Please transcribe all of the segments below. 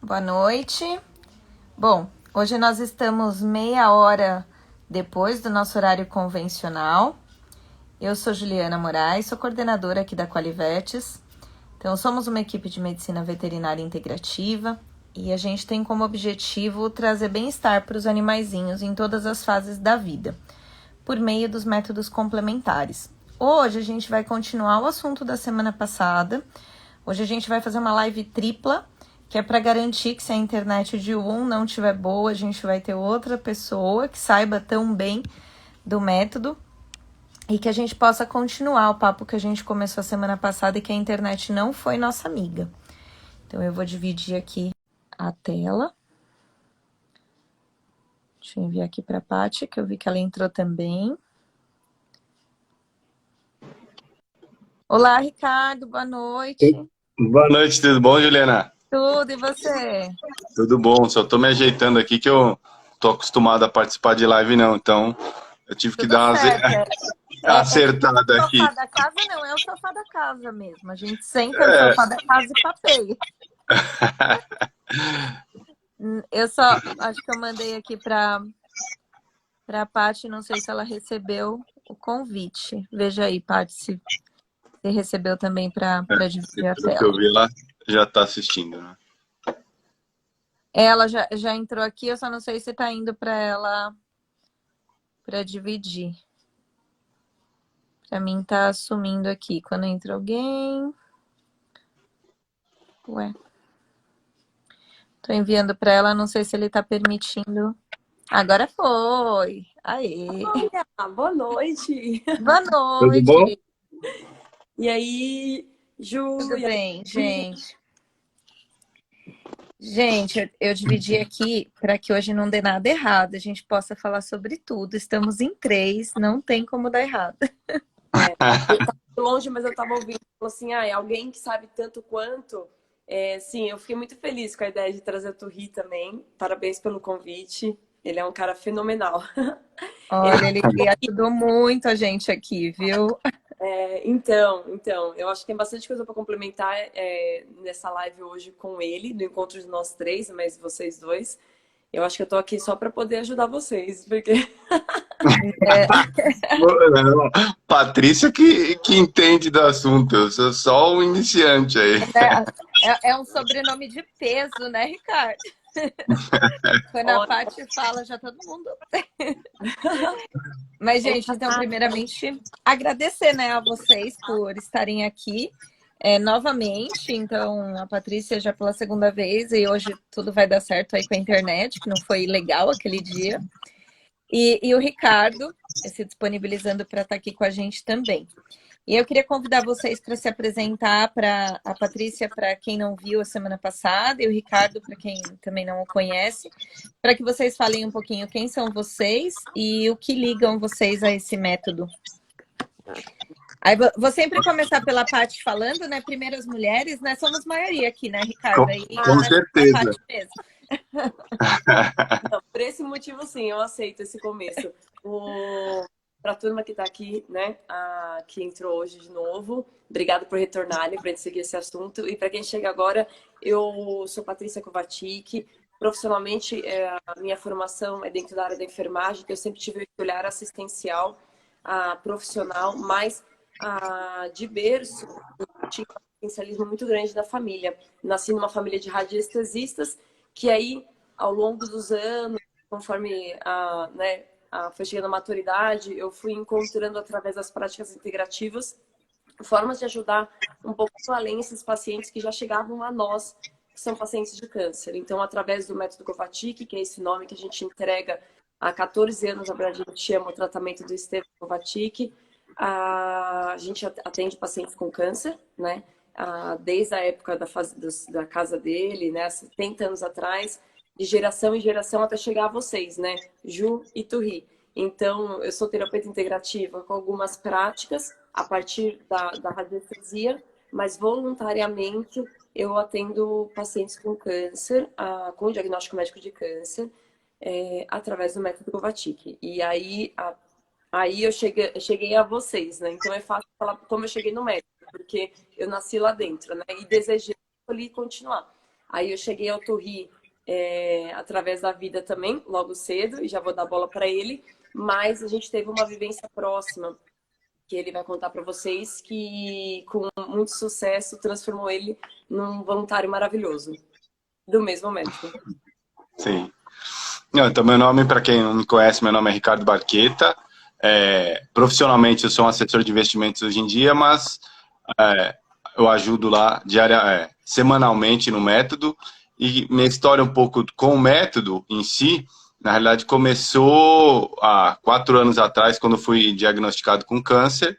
Boa noite. Bom, hoje nós estamos meia hora depois do nosso horário convencional. Eu sou Juliana Moraes, sou coordenadora aqui da Qualivetes. Então, somos uma equipe de medicina veterinária integrativa e a gente tem como objetivo trazer bem-estar para os animaizinhos em todas as fases da vida, por meio dos métodos complementares. Hoje a gente vai continuar o assunto da semana passada. Hoje a gente vai fazer uma live tripla, que é para garantir que se a internet de um não estiver boa, a gente vai ter outra pessoa que saiba tão bem do método e que a gente possa continuar o papo que a gente começou a semana passada e que a internet não foi nossa amiga. Então eu vou dividir aqui a tela. Deixa eu enviar aqui para a Paty, que eu vi que ela entrou também. Olá, Ricardo, boa noite. Boa noite, tudo bom, Juliana? Tudo, e você? Tudo bom, só tô me ajeitando aqui que eu tô acostumado a participar de live não, então eu tive que Tudo dar uma certo. acertada O aqui. sofá da casa não, é o sofá da casa mesmo. A gente senta no sofá da casa e papeia. Eu só, acho que eu mandei aqui para a Paty, não sei se ela recebeu o convite. Veja aí, Paty, se você recebeu também para dividir a Pelo que eu tela. vi lá, já tá assistindo, né? Ela já entrou aqui, eu só não sei se está indo para ela para dividir. Para mim tá sumindo aqui quando entra alguém. Ué. Tô enviando para ela, não sei se ele tá permitindo. Agora foi. Aê. Olha, boa noite. Boa Tudo bom? noite. E aí, Ju? Tudo E aí? bem, gente? Gente, eu dividi aqui para que hoje não dê nada errado, a gente possa falar sobre tudo. Estamos em 3, não tem como dar errado. Eu tava longe, mas eu tava ouvindo. Falou assim, alguém que sabe tanto quanto. Sim, eu fiquei muito feliz com a ideia de trazer o Turri também. Parabéns pelo convite. Ele é um cara fenomenal. Olha, ele ajudou muito a gente aqui, viu? Então, eu acho que tem bastante coisa para complementar nessa live hoje com ele, no encontro de nós três, mas vocês dois. Eu acho que eu tô aqui só para poder ajudar vocês, porque Não, Patrícia que entende do assunto, eu sou só um iniciante aí. É um sobrenome de peso, né, Ricardo? Quando a Paty fala, já todo mundo. Mas, gente, então, primeiramente, agradecer, né, a vocês por estarem aqui novamente. Então, a Patrícia já pela segunda vez, e hoje tudo vai dar certo aí com a internet, que não foi legal aquele dia. E o Ricardo se disponibilizando para estar aqui com a gente também. E eu queria convidar vocês para se apresentar, para a Patrícia, para quem não viu a semana passada, e o Ricardo, para quem também não o conhece, para que vocês falem um pouquinho quem são vocês e o que ligam vocês a esse método. Aí vou sempre começar pela Paty falando, né? Primeiro as mulheres, né? Somos maioria aqui, né, Ricardo? Aí, Com certeza. Paty mesmo. Não, por esse motivo, sim, eu aceito esse começo. Para a turma que está aqui, né, que entrou hoje de novo, obrigado por retornarem, para a gente seguir esse assunto. E para quem chega agora, eu sou Patrícia Kovacic. Profissionalmente, a minha formação é dentro da área da enfermagem, que eu sempre tive esse olhar assistencial, profissional, mas de berço, eu tinha um assistencialismo muito grande da família. Nasci numa família de radiestesistas, que aí, ao longo dos anos, conforme foi chegando a maturidade, eu fui encontrando, através das práticas integrativas, formas de ajudar um pouco além esses pacientes que já chegavam a nós, que são pacientes de câncer. Então, através do método Kovacic, que é esse nome que a gente entrega há 14 anos, a gente chama o tratamento do Estevam Kovacic, a gente atende pacientes com câncer, né? Desde a época da casa dele, né? 70 anos atrás, de geração em geração até chegar a vocês, né? Ju e Turri. Então, eu sou terapeuta integrativa com algumas práticas a partir da radiestesia, mas voluntariamente eu atendo pacientes com câncer, com diagnóstico médico de câncer, através do método Kovacic. E aí eu cheguei a vocês, né? Então é fácil falar como eu cheguei no método, porque eu nasci lá dentro, né? E desejei continuar. Aí eu cheguei ao Torri através da vida também, logo cedo, e já vou dar bola para ele. Mas a gente teve uma vivência próxima, que ele vai contar para vocês, que com muito sucesso transformou ele num voluntário maravilhoso, do mesmo médico. Sim. Não, então, meu nome, para quem não me conhece, meu nome é Ricardo Barqueta. Profissionalmente, eu sou um assessor de investimentos hoje em dia, mas eu ajudo lá semanalmente no método. E minha história um pouco com o método em si, na realidade, começou há 4 anos atrás, quando eu fui diagnosticado com câncer.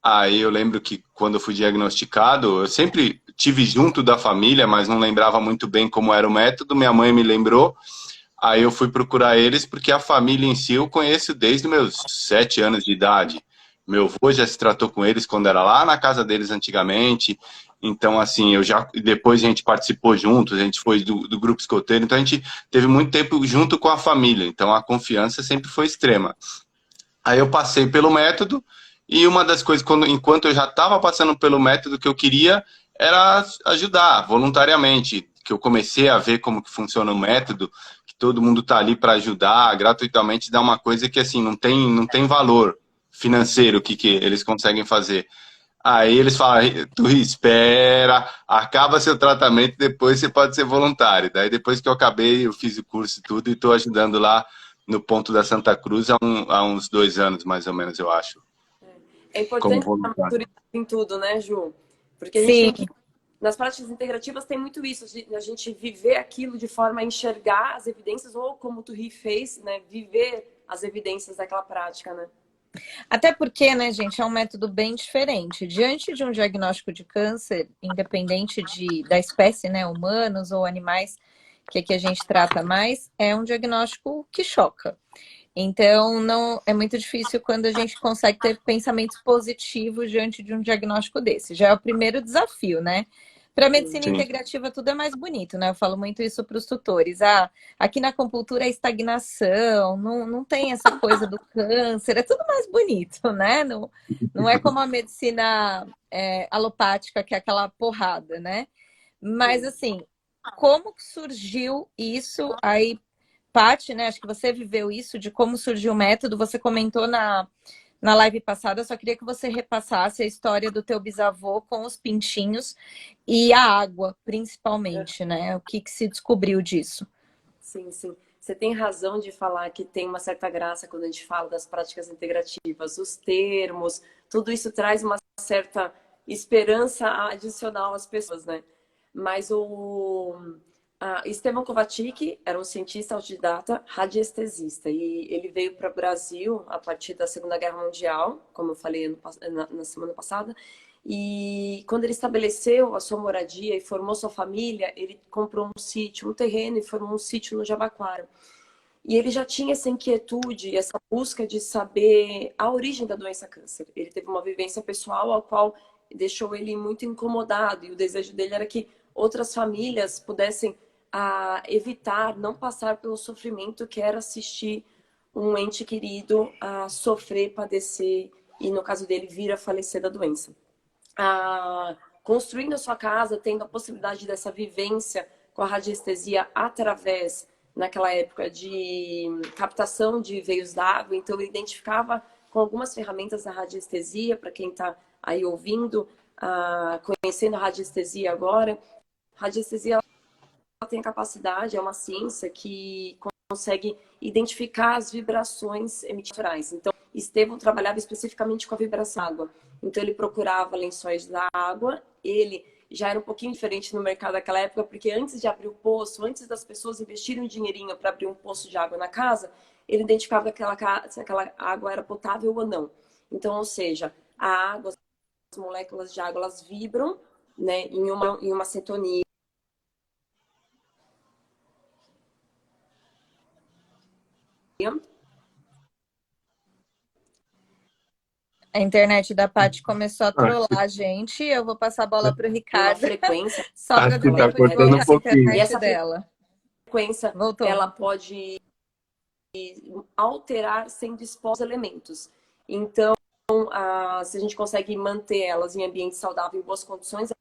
Aí eu lembro que quando eu fui diagnosticado, eu sempre tive junto da família, mas não lembrava muito bem como era o método. Minha mãe me lembrou. Aí eu fui procurar eles porque a família em si eu conheço desde meus 7 anos de idade. Meu avô já se tratou com eles quando era lá na casa deles antigamente. Então, assim, depois a gente participou juntos, a gente foi do grupo escoteiro, então a gente teve muito tempo junto com a família. Então a confiança sempre foi extrema. Aí eu passei pelo método e uma das coisas, enquanto eu já estava passando pelo método, que eu queria era ajudar voluntariamente, que eu comecei a ver como que funciona o método, que todo mundo está ali para ajudar gratuitamente, dá uma coisa que assim não tem valor financeiro que eles conseguem fazer. Aí eles falam, tu espera, acaba seu tratamento, depois você pode ser voluntário. Daí depois que eu acabei, eu fiz o curso e tudo, e estou ajudando lá no ponto da Santa Cruz há uns 2 anos, mais ou menos, eu acho. É Como importante a voluntário. maturidade em tudo, né, Ju? Porque a gente Sim. tem que... Nas práticas integrativas tem muito isso, a gente viver aquilo de forma a enxergar as evidências, ou como o Turri fez, né, viver as evidências daquela prática, né? Até porque, né, gente, é um método bem diferente. Diante de um diagnóstico de câncer, independente da espécie, né, humanos ou animais, que aqui a gente trata mais, é um diagnóstico que choca. Então, não é muito difícil quando a gente consegue ter pensamentos positivos diante de um diagnóstico desse. Já é o primeiro desafio, né? Para a medicina Sim. integrativa, tudo é mais bonito, né? Eu falo muito isso para os tutores. Aqui na acupuntura é estagnação, não tem essa coisa do câncer, é tudo mais bonito, né? Não é como a medicina alopática, que é aquela porrada, né? Mas, assim, como que surgiu isso aí? Paty, né? Acho que você viveu isso, de como surgiu o método. Você comentou na live passada, eu só queria que você repassasse a história do teu bisavô com os pintinhos e a água, principalmente, né? O que se descobriu disso? Sim, sim. Você tem razão de falar que tem uma certa graça quando a gente fala das práticas integrativas. Os termos, tudo isso traz uma certa esperança adicional às pessoas, né? Mas Esteban Kovačić era um cientista autodidata radiestesista e ele veio para o Brasil a partir da Segunda Guerra Mundial, como eu falei na semana passada, e quando ele estabeleceu a sua moradia e formou sua família, ele comprou um sítio, um terreno e formou um sítio no Jabaquara. E ele já tinha essa inquietude, essa busca de saber a origem da doença câncer. Ele teve uma vivência pessoal ao qual deixou ele muito incomodado e o desejo dele era que outras famílias pudessem evitar, não passar pelo sofrimento que era assistir um ente querido a sofrer, padecer e, no caso dele, vir a falecer da doença. Construindo a sua casa, tendo a possibilidade dessa vivência com a radiestesia através, naquela época, de captação de veios d'água. Então, ele identificava com algumas ferramentas da radiestesia, para quem está aí ouvindo, conhecendo a radiestesia agora. A radiestesia ela tem a capacidade, é uma ciência que consegue identificar as vibrações emitidas. Então, Esteban trabalhava especificamente com a vibração da água. Então, ele procurava lençóis da água. Ele já era um pouquinho diferente no mercado daquela época, porque antes de abrir o poço, antes das pessoas investirem um dinheirinho para abrir um poço de água na casa, ele identificava se aquela água era potável ou não. Então, ou seja, a água, as moléculas de água, elas vibram, né, em uma sintonia. A internet da Paty começou a trollar a gente. Eu vou passar a bola para o Ricardo. Frequência. Só para que tá cortando um pouquinho. E essa dela. Frequência, Voltou. ela pode alterar sendo expostos elementos. Então, se a gente consegue manter elas em ambiente saudável, em boas condições,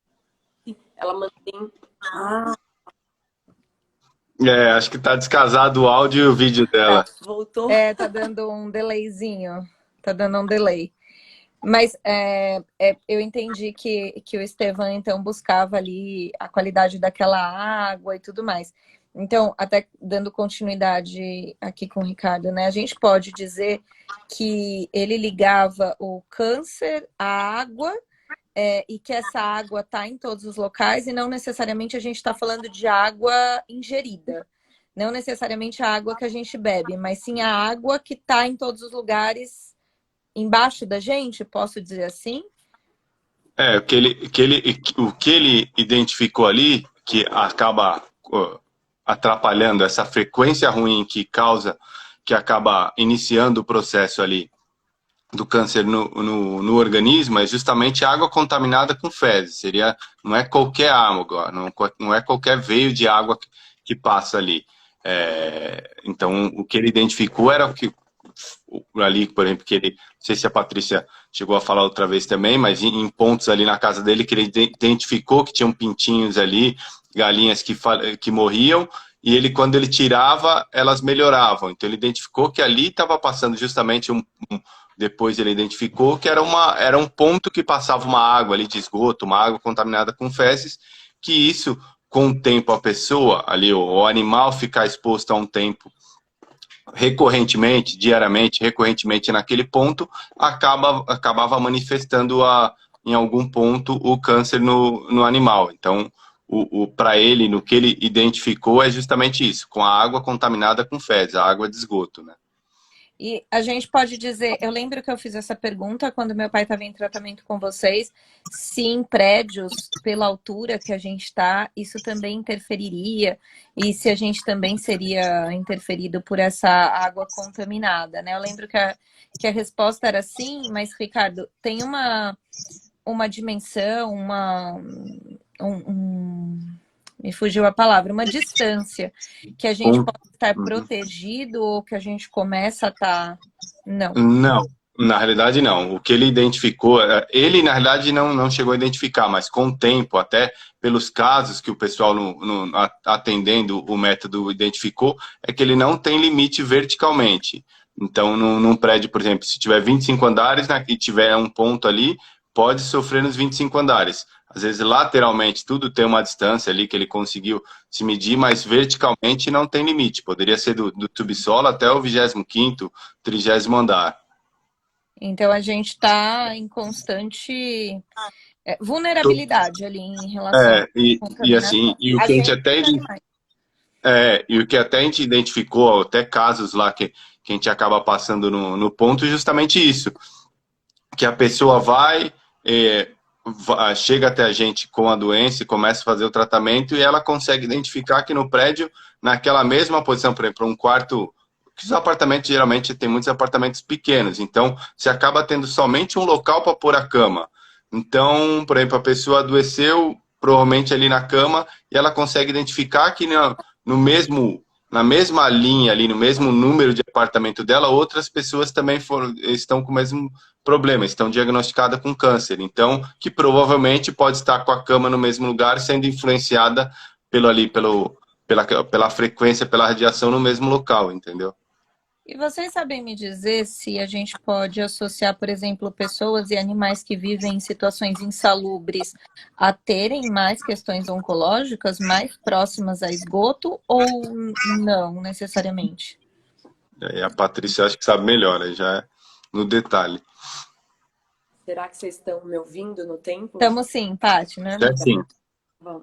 ela mantém... Acho que tá descasado o áudio e o vídeo Tá, dela. voltou. Tá dando um delayzinho. Tá dando um delay. Mas eu entendi que o Estevão, então, buscava ali a qualidade daquela água e tudo mais. Então, até dando continuidade aqui com o Ricardo, né? A gente pode dizer que ele ligava o câncer à água, e que essa água está em todos os locais, e não necessariamente a gente está falando de água ingerida. Não necessariamente a água que a gente bebe, mas sim a água que está em todos os lugares embaixo da gente, posso dizer assim? O que ele identificou ali, que acaba atrapalhando essa frequência ruim que acaba iniciando o processo ali do câncer no organismo, é justamente água contaminada com fezes. Não é qualquer água, não é qualquer veio de água que passa ali. Então, o que ele identificou era o que ali, por exemplo, não sei se a Patrícia chegou a falar outra vez também, mas em pontos ali na casa dele que ele identificou que tinham pintinhos ali, galinhas que morriam, e ele, quando ele tirava, elas melhoravam. Então ele identificou que ali estava passando justamente depois ele identificou que era um ponto que passava uma água ali de esgoto, uma água contaminada com fezes, que isso, com o tempo, a pessoa ali, o animal ficar exposto a um tempo recorrentemente naquele ponto, acabava manifestando em algum ponto o câncer no animal. Então, para ele, no que ele identificou, é justamente isso, com a água contaminada com fezes, a água de esgoto, né? E a gente pode dizer, eu lembro que eu fiz essa pergunta quando meu pai estava em tratamento com vocês, se em prédios, pela altura que a gente está, isso também interferiria, e se a gente também seria interferido por essa água contaminada, né? Eu lembro que a resposta era sim, mas, Ricardo, tem uma dimensão, me fugiu a palavra, uma distância que a gente pode estar protegido ou que a gente começa a estar... Não. Não, na realidade não. O que ele identificou, ele na realidade não chegou a identificar, mas com o tempo, até pelos casos que o pessoal atendendo o método identificou, é que ele não tem limite verticalmente. Então, num prédio, por exemplo, se tiver 25 andares, né, e tiver um ponto ali, pode sofrer nos 25 andares. Às vezes, lateralmente, tudo tem uma distância ali que ele conseguiu se medir, mas verticalmente não tem limite. Poderia ser do subsolo até o 25º, 30º andar. Então, a gente está em constante vulnerabilidade ali em relação à contaminação. E o que a gente até e o que até a gente identificou, até casos lá que a gente acaba passando no ponto, justamente isso, que a pessoa chega até a gente com a doença e começa a fazer o tratamento e ela consegue identificar que no prédio, naquela mesma posição, por exemplo, um quarto, que os apartamentos geralmente tem muitos apartamentos pequenos, então você acaba tendo somente um local para pôr a cama. Então, por exemplo, a pessoa adoeceu provavelmente ali na cama e ela consegue identificar que na mesma linha ali, no mesmo número de apartamento dela, outras pessoas também estão com o mesmo problema, estão diagnosticadas com câncer. Então, que provavelmente pode estar com a cama no mesmo lugar, sendo influenciada pela frequência, pela radiação no mesmo local, entendeu? E vocês sabem me dizer se a gente pode associar, por exemplo, pessoas e animais que vivem em situações insalubres a terem mais questões oncológicas mais próximas a esgoto ou não necessariamente? E a Patrícia acho que sabe melhor, aí já é no detalhe. Será que vocês estão me ouvindo no tempo? Estamos sim, Paty, né? Sim. Bom,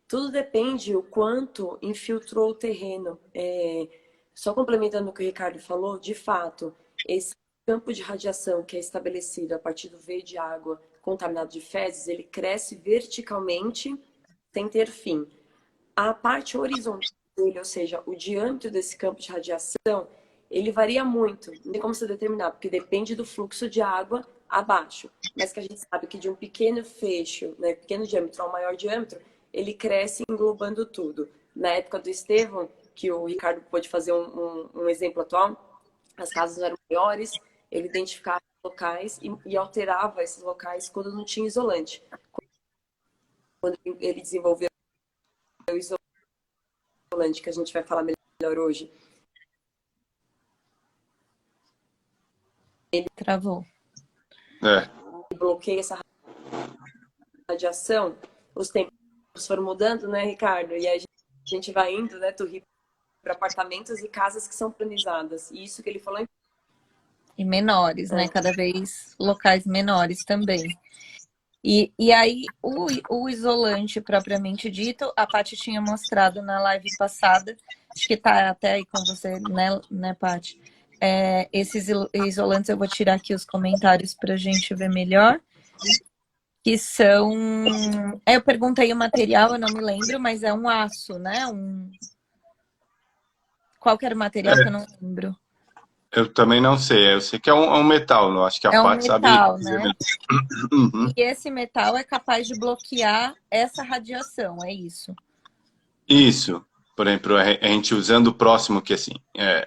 tudo depende o quanto infiltrou o terreno. Só complementando o que o Ricardo falou, de fato, esse campo de radiação que é estabelecido a partir do veio de água contaminado de fezes, ele cresce verticalmente sem ter fim. A parte horizontal dele, ou seja, o diâmetro desse campo de radiação, ele varia muito. Não tem como se determinar, porque depende do fluxo de água abaixo. Mas que a gente sabe que de um pequeno fecho, né, pequeno diâmetro ao maior diâmetro, ele cresce englobando tudo. Na época do Estevão, que o Ricardo pôde fazer um exemplo atual, as casas eram maiores, ele identificava locais e alterava esses locais quando não tinha isolante. Quando ele desenvolveu o isolante isolante, que a gente vai falar melhor hoje. Ele Travou. bloqueia essa radiação, os tempos foram mudando, né, Ricardo? E a gente vai indo, né, para apartamentos e casas que são planizadas. E isso que ele falou. E menores, né? Cada vez locais menores também. E aí, o isolante propriamente dito, a Paty tinha mostrado na live passada, acho que tá até aí com você, né Paty? Esses isolantes, eu vou tirar aqui os comentários pra gente ver melhor. Que são... eu perguntei o material, eu não me lembro, mas é um aço, né? Qual que era o material que eu não lembro? Eu também não sei. Eu sei que é um metal. Eu acho que a É um Paty sabe metal, dizer né? mesmo. Uhum. E esse metal é capaz de bloquear essa radiação, é isso? Isso. Por exemplo, a gente usando o próximo que assim,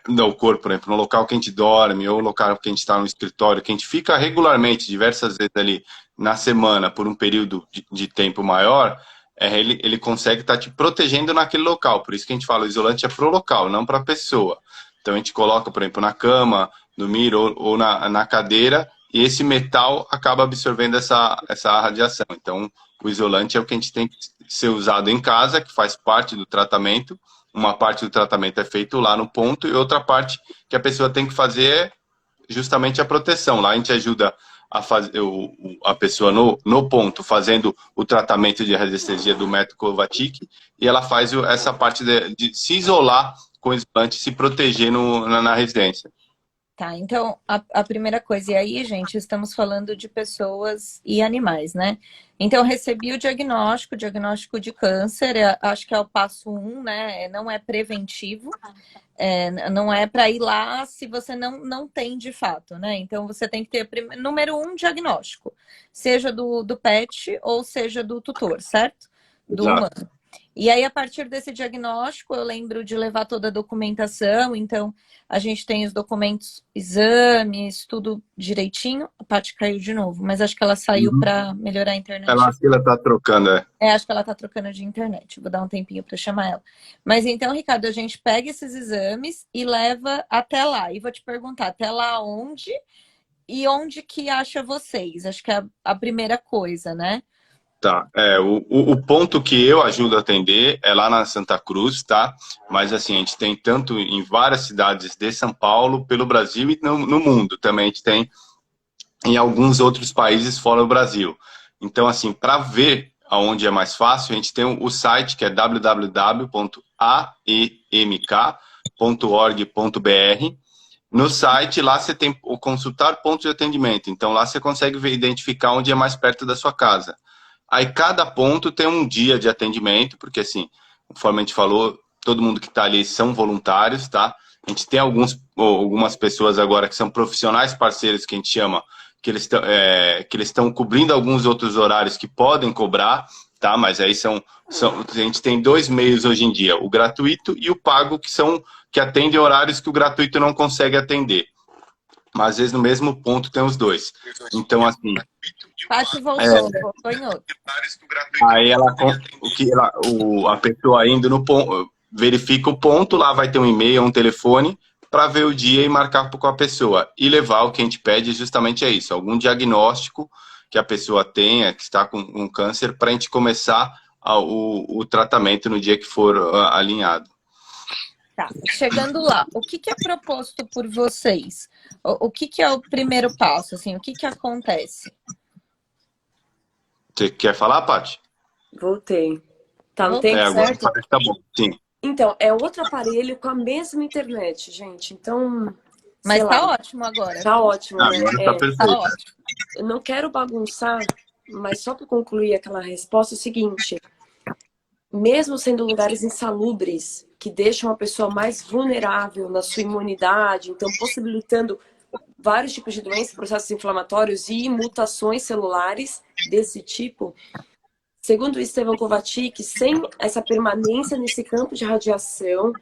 no corpo, por exemplo, no local que a gente dorme ou no local que a gente está no escritório, que a gente fica regularmente, diversas vezes ali na semana, por um período de tempo maior, ele consegue estar te protegendo naquele local. Por isso que a gente fala, o isolante é pro local, não para a pessoa. Então a gente coloca, por exemplo, na cama, dormir ou na cadeira, e esse metal acaba absorvendo essa radiação. Então, o isolante é o que a gente tem que ser usado em casa, que faz parte do tratamento. Uma parte do tratamento é feito lá no ponto, e outra parte que a pessoa tem que fazer é justamente a proteção. Lá a gente ajuda a fazer a pessoa no ponto, fazendo o tratamento de radiestesia do método Kovacic, e ela faz essa parte de se isolar com o isolante, se proteger na residência. Tá, então a primeira coisa, e aí, gente, estamos falando de pessoas e animais, né? Então, eu recebi o diagnóstico de câncer, acho que é o passo 1, né? Não é preventivo, não é para ir lá se você não tem de fato, né? Então, você tem que ter, número 1, diagnóstico, seja do pet ou seja do tutor, certo? Do humano. E aí, a partir desse diagnóstico, eu lembro de levar toda a documentação. Então, a gente tem os documentos, exames, tudo direitinho. A Paty caiu de novo, mas acho que ela saiu para melhorar a internet. Ela tá trocando, acho que ela tá trocando de internet. Vou dar um tempinho para chamar ela. Mas então, Ricardo, a gente pega esses exames e leva até lá. E vou te perguntar, até lá onde? E onde que acha vocês? Acho que é a primeira coisa, né? Tá, o ponto que eu ajudo a atender é lá na Santa Cruz, tá? Mas assim, a gente tem tanto em várias cidades de São Paulo, pelo Brasil e no mundo. Também a gente tem em alguns outros países fora do Brasil. Então, assim, para ver aonde é mais fácil, a gente tem o site que é www.aemk.org.br. No site, lá você tem o consultar pontos de atendimento. Então, lá você consegue identificar onde é mais perto da sua casa. Aí cada ponto tem um dia de atendimento, porque assim, conforme a gente falou, todo mundo que está ali são voluntários, tá? A gente tem algumas pessoas agora que são profissionais parceiros, que a gente chama, que eles estão cobrindo alguns outros horários que podem cobrar, tá? Mas aí a gente tem 2 meios hoje em dia, o gratuito e o pago, que atendem horários que o gratuito não consegue atender. Mas às vezes no mesmo ponto tem os dois. Então, assim... Paty voltou em outro. Aí a pessoa indo no ponto, verifica o ponto, lá vai ter um e-mail, um telefone, para ver o dia e marcar com a pessoa. E levar o que a gente pede justamente é isso, algum diagnóstico que a pessoa tenha, que está com câncer, para a gente começar o tratamento no dia que for alinhado. Tá, chegando lá, o que é proposto por vocês? O que é o primeiro passo, assim, o que acontece? Você quer falar, Paty? Voltei. Tá no tempo agora certo? tá bom, sim. Então, é outro aparelho com a mesma internet, gente. Então, mas tá ótimo agora. Tá ótimo, né? Agora tá perfeito. Tá ótimo. Eu não quero bagunçar, mas só para concluir aquela resposta, é o seguinte. Mesmo sendo lugares insalubres, que deixam a pessoa mais vulnerável na sua imunidade, então possibilitando vários tipos de doenças, processos inflamatórios e mutações celulares desse tipo, segundo o Esteban Kovacic, sem essa permanência nesse campo de radiação,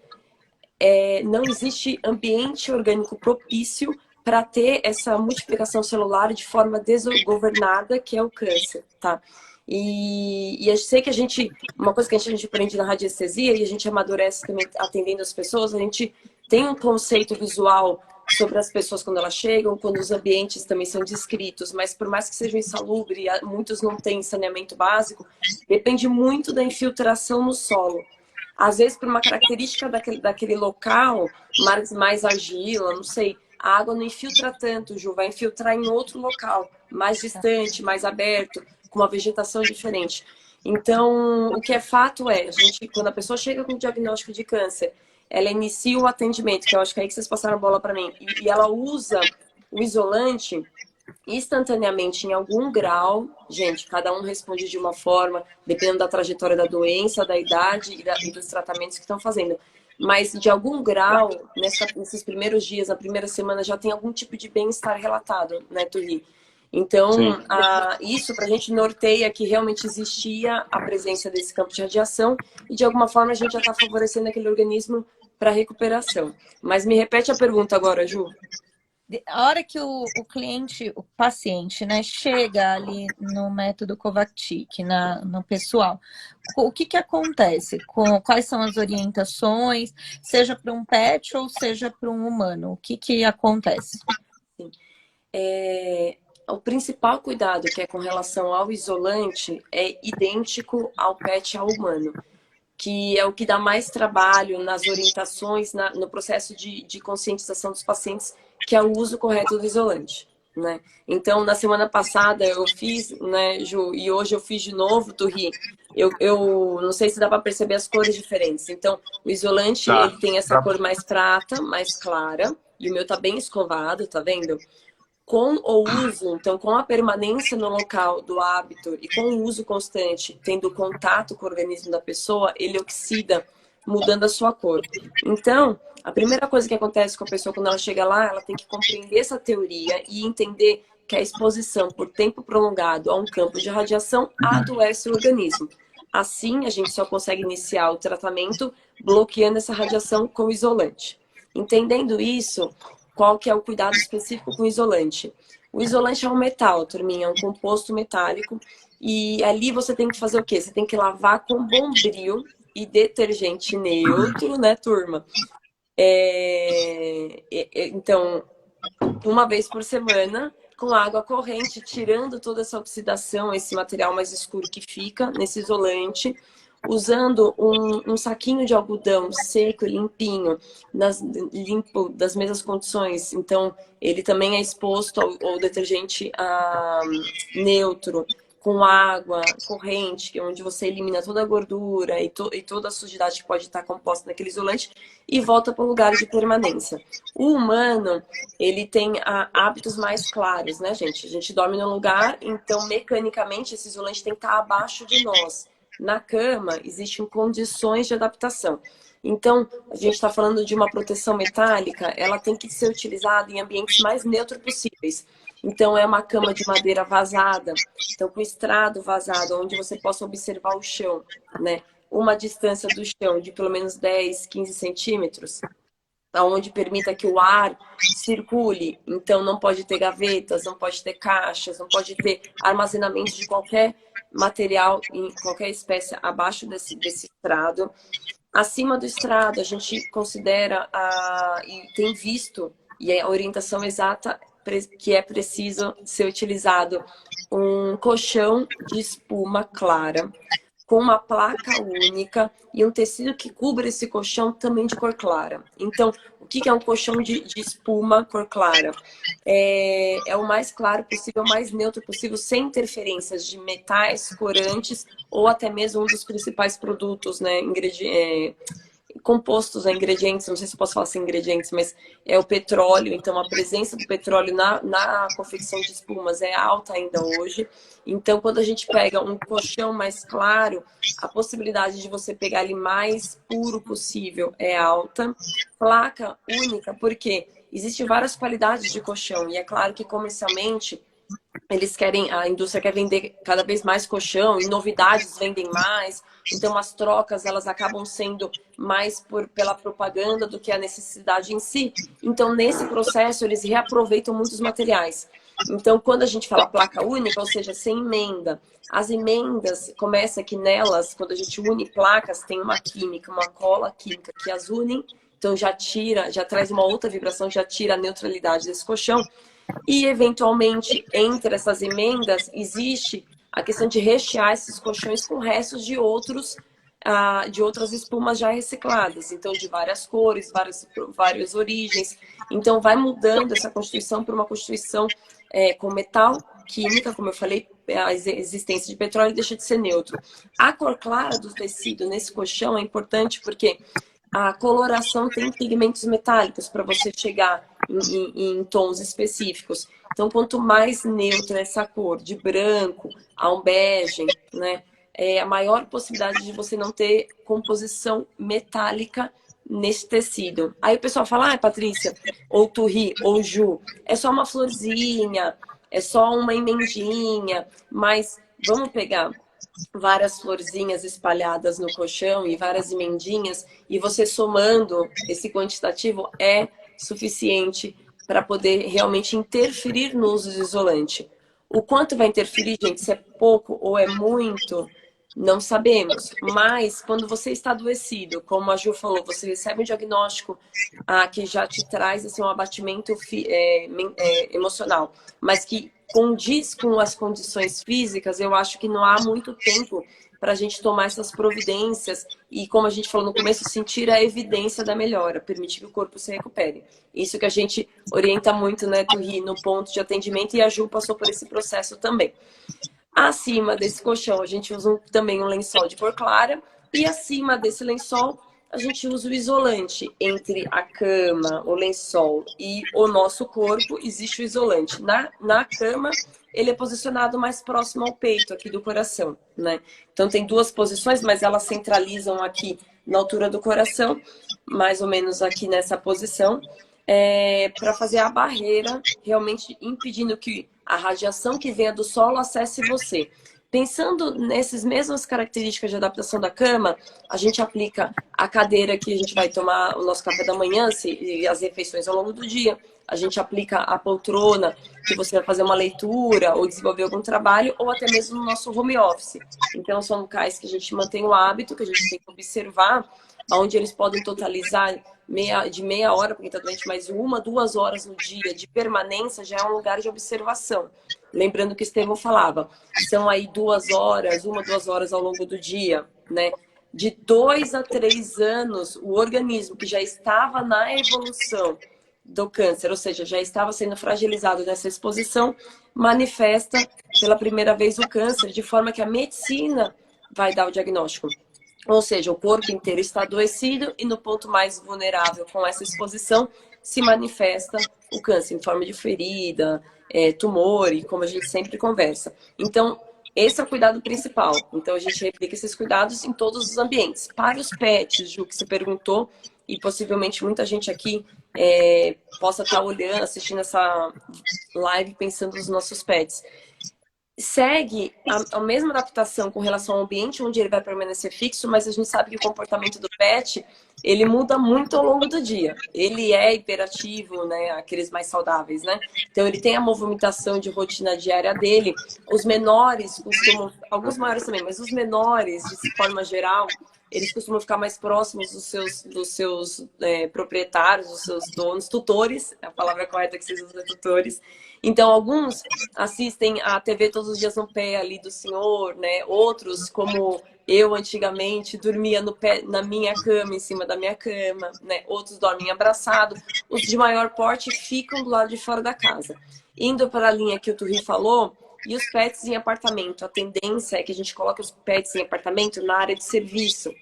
não existe ambiente orgânico propício para ter essa multiplicação celular de forma desgovernada, que é o câncer, tá? E eu sei que uma coisa que a gente aprende na radiestesia e a gente amadurece também atendendo as pessoas, a gente tem um conceito visual sobre as pessoas quando elas chegam, quando os ambientes também são descritos, mas por mais que sejam insalubres, muitos não têm saneamento básico, depende muito da infiltração no solo. Às vezes, por uma característica daquele local, mais argila, não sei, a água não infiltra tanto, Ju, vai infiltrar em outro local, mais distante, mais aberto, com uma vegetação diferente. Então, o que é fato é, quando a pessoa chega com o diagnóstico de câncer, ela inicia o atendimento, que eu acho que é aí que vocês passaram a bola para mim, e ela usa o isolante instantaneamente em algum grau. Gente, cada um responde de uma forma, dependendo da trajetória da doença, da idade e dos tratamentos que estão fazendo. Mas de algum grau, nesses primeiros dias, na primeira semana, já tem algum tipo de bem-estar relatado, né, Turri? Então, isso para a gente norteia que realmente existia a presença desse campo de radiação e de alguma forma a gente já está favorecendo aquele organismo para recuperação. Mas me repete a pergunta agora, Ju. A hora que o cliente, o paciente, né, chega ali no método Kovacic, no pessoal, o que acontece? Quais são as orientações, seja para um pet ou seja para um humano? O que acontece? Sim. O principal cuidado que é com relação ao isolante é idêntico ao pet ao humano, que é o que dá mais trabalho nas orientações, no processo de conscientização dos pacientes, que é o uso correto do isolante, né? Então, na semana passada eu fiz, né, Ju, e hoje eu fiz de novo, Turri. Eu não sei se dá para perceber as cores diferentes. Então, o isolante, ele tem essa cor mais prata, mais clara, e o meu tá bem escovado, tá vendo? Com o uso, então com a permanência no local do hábito e com o uso constante, tendo contato com o organismo da pessoa, ele oxida, mudando a sua cor. Então, a primeira coisa que acontece com a pessoa quando ela chega lá, ela tem que compreender essa teoria e entender que a exposição por tempo prolongado a um campo de radiação adoece o organismo. Assim, a gente só consegue iniciar o tratamento bloqueando essa radiação com isolante. Entendendo isso, qual que é o cuidado específico com o isolante? O isolante é um metal, turminha, é um composto metálico. E ali você tem que fazer o quê? Você tem que lavar com bombril e detergente neutro, né, turma? Então, uma vez por semana, com água corrente, tirando toda essa oxidação, esse material mais escuro que fica nesse isolante, usando um saquinho de algodão seco, limpinho, limpo das mesmas condições. Então, ele também é exposto ao detergente neutro, com água corrente, onde você elimina toda a gordura e toda a sujidade que pode estar composta naquele isolante e volta para o lugar de permanência. O humano, ele tem hábitos mais claros, né, gente? A gente dorme num lugar, então, mecanicamente, esse isolante tem que estar abaixo de nós. Na cama, existem condições de adaptação. Então, a gente está falando de uma proteção metálica, ela tem que ser utilizada em ambientes mais neutros possíveis. Então, é uma cama de madeira vazada, então com estrado vazado, onde você possa observar o chão, né? Uma distância do chão de pelo menos 10, 15 centímetros, onde permita que o ar circule. Então, não pode ter gavetas, não pode ter caixas, não pode ter armazenamento de qualquer material, em qualquer espécie abaixo desse estrado. Acima do estrado, a gente considera e tem visto, e a orientação exata que é preciso ser utilizado um colchão de espuma clara, com uma placa única e um tecido que cubra esse colchão também de cor clara. Então, o que é um colchão de espuma cor clara? É o mais claro possível, o mais neutro possível, sem interferências de metais, corantes ou até mesmo um dos principais produtos, né, compostos, né, ingredientes, não sei se posso falar assim ingredientes, mas é o petróleo. Então, a presença do petróleo na confecção de espumas é alta ainda hoje. Então, quando a gente pega um colchão mais claro, a possibilidade de você pegar ele mais puro possível é alta. Placa única, porque existem várias qualidades de colchão. E é claro que comercialmente a indústria quer vender cada vez mais colchão e novidades vendem mais. Então, as trocas, elas acabam sendo mais pela propaganda do que a necessidade em si. Então, nesse processo, eles reaproveitam muitos materiais. Então, quando a gente fala placa única, ou seja, sem emenda, as emendas, começa que nelas, quando a gente une placas, tem uma química, uma cola química que as unem, então já tira, já traz uma outra vibração, já tira a neutralidade desse colchão. E, eventualmente, entre essas emendas, existe a questão de rechear esses colchões com restos de outras espumas já recicladas. Então, de várias cores, várias origens. Então, vai mudando essa constituição para uma constituição com metal, química, como eu falei, a existência de petróleo deixa de ser neutro. A cor clara do tecido nesse colchão é importante porque a coloração tem pigmentos metálicos para você chegar em tons específicos. Então, quanto mais neutra essa cor, de branco a um bege, né, é a maior possibilidade de você não ter composição metálica nesse tecido. Aí o pessoal fala, Patrícia, ou Turri, ou Ju, é só uma florzinha, é só uma emendinha, mas vamos pegar várias florzinhas espalhadas no colchão e várias emendinhas, e você somando esse quantitativo é suficiente para poder realmente interferir no uso de isolante. O quanto vai interferir, gente, se é pouco ou é muito, não sabemos. Mas quando você está adoecido, como a Ju falou, você recebe um diagnóstico que já te traz assim, um abatimento emocional, mas que condiz com as condições físicas, eu acho que não há muito tempo para a gente tomar essas providências e, como a gente falou no começo, sentir a evidência da melhora, permitir que o corpo se recupere. Isso que a gente orienta muito, né, Turri, no ponto de atendimento, e a Ju passou por esse processo também. Acima desse colchão, a gente usa também um lençol de cor clara, e acima desse lençol, a gente usa o isolante. Entre a cama, o lençol e o nosso corpo, existe o isolante. Na cama, ele é posicionado mais próximo ao peito, aqui do coração, né? Então, tem duas posições, mas elas centralizam aqui na altura do coração, mais ou menos aqui nessa posição, para fazer a barreira, realmente impedindo que a radiação que venha do solo acesse você. Pensando nessas mesmas características de adaptação da cama, a gente aplica a cadeira que a gente vai tomar o nosso café da manhã e as refeições ao longo do dia. A gente aplica a poltrona, que você vai fazer uma leitura ou desenvolver algum trabalho, ou até mesmo no nosso home office. Então, são locais que a gente mantém o hábito, que a gente tem que observar, onde eles podem totalizar de meia hora, porque está doente, mais 1-2 horas no dia de permanência, já é um lugar de observação. Lembrando que o Estevão falava, são aí 2 horas, 1-2 horas ao longo do dia, né? De 2 a 3 anos, o organismo que já estava na evolução do câncer, ou seja, já estava sendo fragilizado nessa exposição, manifesta pela primeira vez o câncer, de forma que a medicina vai dar o diagnóstico. Ou seja, o corpo inteiro está adoecido e no ponto mais vulnerável com essa exposição se manifesta o câncer em forma de ferida, tumor, e como a gente sempre conversa. Então, esse é o cuidado principal. Então, a gente replica esses cuidados em todos os ambientes. Para os pets, Ju, que você perguntou, e possivelmente muita gente aqui possa estar olhando, assistindo essa live, pensando nos nossos pets. Segue a mesma adaptação com relação ao ambiente onde ele vai permanecer fixo, mas a gente sabe que o comportamento do pet, ele muda muito ao longo do dia. Ele é hiperativo, né? Aqueles mais saudáveis, né? Então, ele tem a movimentação de rotina diária dele. Os menores costumam, alguns maiores também, mas os menores, de forma geral, eles costumam ficar mais próximos dos seus proprietários, dos seus donos, tutores, a palavra correta que vocês usam é tutores. Então, alguns assistem a TV todos os dias no pé ali do senhor, né? Outros, como eu antigamente, dormia na minha cama, em cima da minha cama, né? Outros dormem abraçados. Os de maior porte ficam do lado de fora da casa. Indo para a linha que o Turri falou, e os pets em apartamento. A tendência é que a gente coloque os pets em apartamento na área de serviço.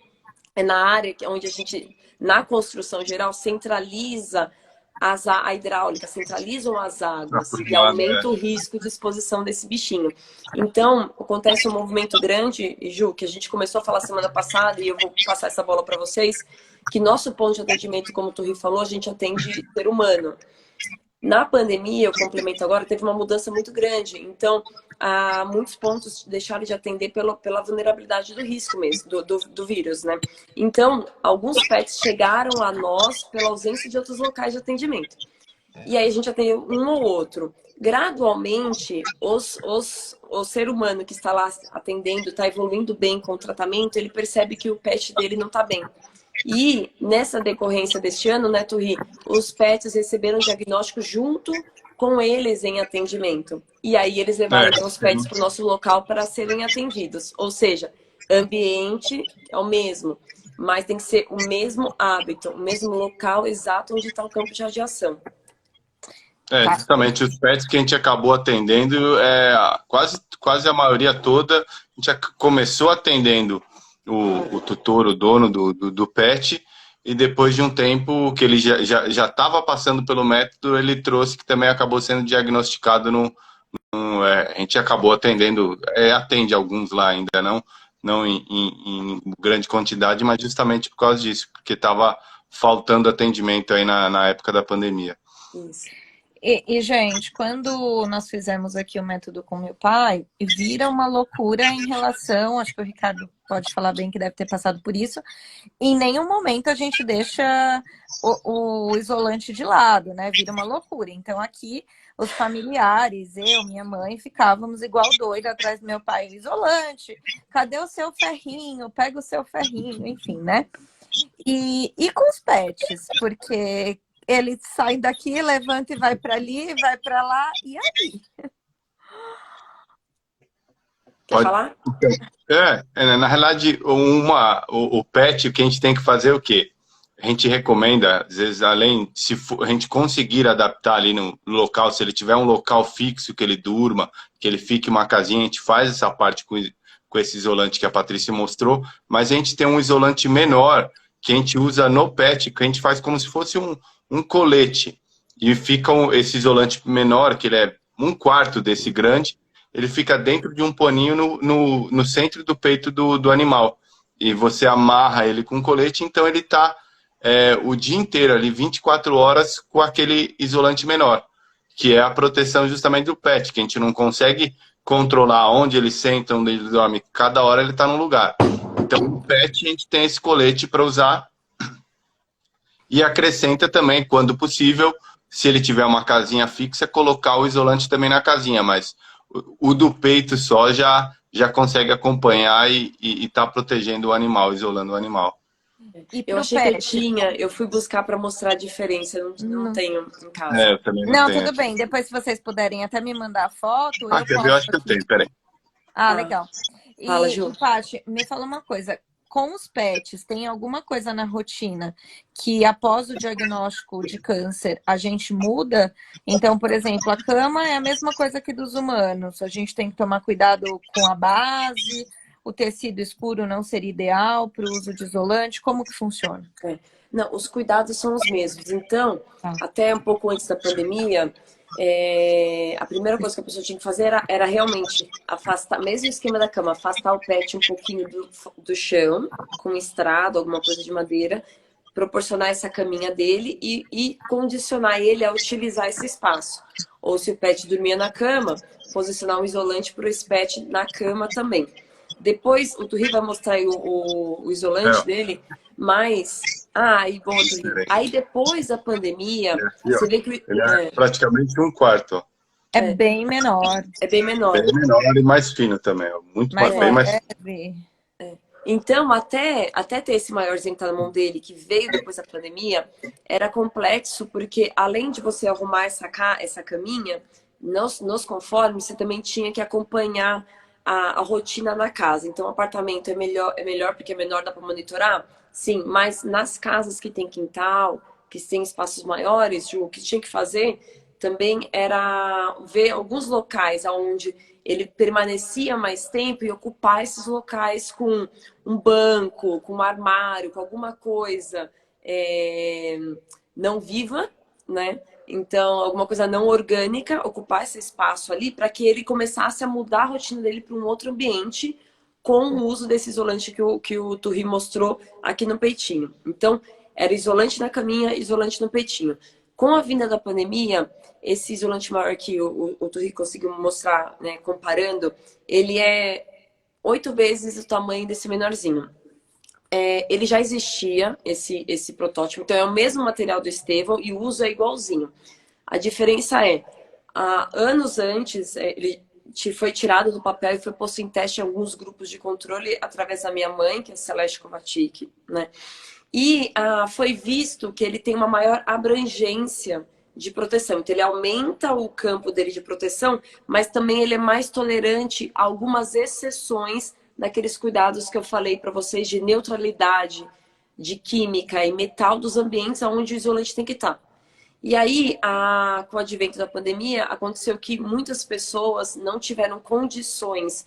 É na área onde a gente, na construção geral, centraliza a hidráulica, centralizam as águas e aumenta o risco de exposição desse bichinho. Então, acontece um movimento grande, Ju, que a gente começou a falar semana passada, e eu vou passar essa bola para vocês, que nosso ponto de atendimento, como o Turri falou, a gente atende ser humano. Na pandemia, eu complemento agora, teve uma mudança muito grande. Então, muitos pontos deixaram de atender pela vulnerabilidade do risco mesmo, do vírus, né? Então, alguns pets chegaram a nós pela ausência de outros locais de atendimento. E aí a gente atende um ou outro. Gradualmente, o ser humano que está lá atendendo, está evoluindo bem com o tratamento, ele percebe que o pet dele não está bem. E nessa decorrência deste ano, né, Turri, os pets receberam diagnóstico junto com eles em atendimento. E aí eles levaram então os pets para o nosso local para serem atendidos. Ou seja, ambiente é o mesmo, mas tem que ser o mesmo hábito, o mesmo local exato onde está o campo de radiação. Justamente os pets que a gente acabou atendendo, quase a maioria toda, a gente começou atendendo o tutor, o dono do pet, e depois de um tempo que ele já estava passando pelo método, ele trouxe que também acabou sendo diagnosticado a gente acabou atendendo, atende alguns lá ainda, não em grande quantidade, mas justamente por causa disso, porque estava faltando atendimento aí na época da pandemia. Isso. Gente, quando nós fizemos aqui o método com meu pai, vira uma loucura em relação, acho que o Ricardo pode falar bem que deve ter passado por isso, em nenhum momento a gente deixa o isolante de lado, né? Vira uma loucura. Então aqui os familiares, eu, minha mãe, ficávamos igual doida atrás do meu pai, isolante, cadê o seu ferrinho? Pega o seu ferrinho, enfim, né? E com os pets, porque ele sai daqui, levanta e vai para ali, vai para lá, e aí? Quer falar? Na realidade, o pet, o que a gente tem que fazer é o quê? A gente recomenda, às vezes, se a gente conseguir adaptar ali no local, se ele tiver um local fixo que ele durma, que ele fique uma casinha, a gente faz essa parte com esse isolante que a Patrícia mostrou, mas a gente tem um isolante menor que a gente usa no pet, que a gente faz como se fosse um colete. E fica esse isolante menor, que ele é 1/4 desse grande, ele fica dentro de um paninho no centro do peito do animal. E você amarra ele com colete, então ele está o dia inteiro ali, 24 horas, com aquele isolante menor, que é a proteção justamente do pet, que a gente não consegue controlar onde ele senta, onde ele dorme. Cada hora ele está num lugar. Então, o pet, a gente tem esse colete para usar e acrescenta também, quando possível, se ele tiver uma casinha fixa, colocar o isolante também na casinha, mas o do peito só já consegue acompanhar e tá protegendo o animal, isolando o animal. Eu achei que eu tinha, eu fui buscar para mostrar a diferença, eu não tenho em casa. Eu também não tenho. Tudo bem, depois se vocês puderem até me mandar a foto, eu acho que eu tenho, peraí. Legal. Fala, Ju. Paty, me fala uma coisa, com os pets, tem alguma coisa na rotina que após o diagnóstico de câncer a gente muda? Então, por exemplo, a cama é a mesma coisa que dos humanos. A gente tem que tomar cuidado com a base, o tecido escuro não seria ideal para o uso de isolante. Como que funciona? Não, os cuidados são os mesmos. Então, até um pouco antes da pandemia, a primeira coisa que a pessoa tinha que fazer era realmente afastar, mesmo o esquema da cama, afastar o pet um pouquinho do chão, com estrado, alguma coisa de madeira, proporcionar essa caminha dele e condicionar ele a utilizar esse espaço. Ou se o pet dormia na cama, posicionar um isolante para esse pet na cama também. Depois, o Turri vai mostrar aí o isolante dele, mas... bom, Turri. Aí depois da pandemia, você vê que... Ele é praticamente 1/4. É bem menor. É bem menor. Bem menor e mais fino também. Bem mais leve. Então, até ter esse maiorzinho que tá na mão dele, que veio depois da pandemia, era complexo, porque além de você arrumar essa caminha, nos conformes, você também tinha que acompanhar a rotina na casa. Então, o apartamento é melhor porque é menor, dá para monitorar? Sim, mas nas casas que tem quintal, que tem espaços maiores, Ju, o que tinha que fazer também era ver alguns locais onde ele permanecia mais tempo e ocupar esses locais com um banco, com um armário, com alguma coisa não viva, né? Então, alguma coisa não orgânica, ocupar esse espaço ali para que ele começasse a mudar a rotina dele para um outro ambiente com o uso desse isolante que o Turri mostrou aqui no peitinho. Então, era isolante na caminha, isolante no peitinho. Com a vinda da pandemia, esse isolante maior que o Turri conseguiu mostrar, né, comparando, ele é 8 vezes o tamanho desse menorzinho. Ele já existia, esse protótipo, então é o mesmo material do Estevão e o uso é igualzinho. A diferença é, anos antes, ele foi tirado do papel e foi posto em teste em alguns grupos de controle através da minha mãe, que é a Celeste Kovacic, né? E foi visto que ele tem uma maior abrangência de proteção. Então, ele aumenta o campo dele de proteção, mas também ele é mais tolerante a algumas exceções daqueles cuidados que eu falei para vocês de neutralidade, de química e metal dos ambientes onde o isolante tem que estar. E aí, com o advento da pandemia, aconteceu que muitas pessoas não tiveram condições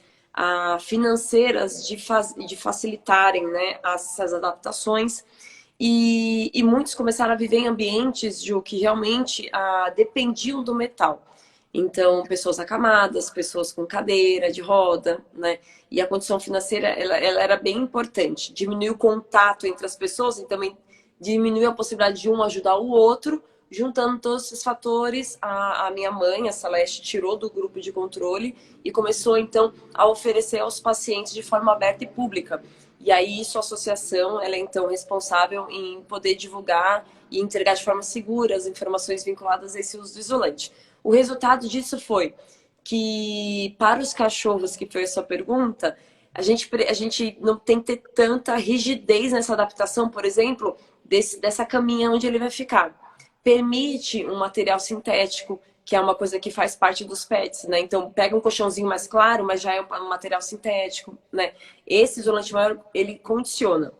financeiras de facilitarem, né, essas adaptações. E muitos começaram a viver em ambientes que realmente dependiam do metal. Então, pessoas acamadas, pessoas com cadeira de roda, né? E a condição financeira, ela era bem importante. Diminuiu o contato entre as pessoas e também diminuiu a possibilidade de um ajudar o outro. Juntando todos esses fatores, a minha mãe, a Celeste, tirou do grupo de controle e começou, então, a oferecer aos pacientes de forma aberta e pública. E aí, a associação, ela é, então, responsável em poder divulgar e entregar de forma segura as informações vinculadas a esse uso do isolante. O resultado disso foi que, para os cachorros, que foi a sua pergunta, a gente não tem que ter tanta rigidez nessa adaptação, por exemplo, dessa caminha onde ele vai ficar. Permite um material sintético, que é uma coisa que faz parte dos pets, né? Então, pega um colchãozinho mais claro, mas já é um material sintético, né? Esse isolante maior, ele condiciona.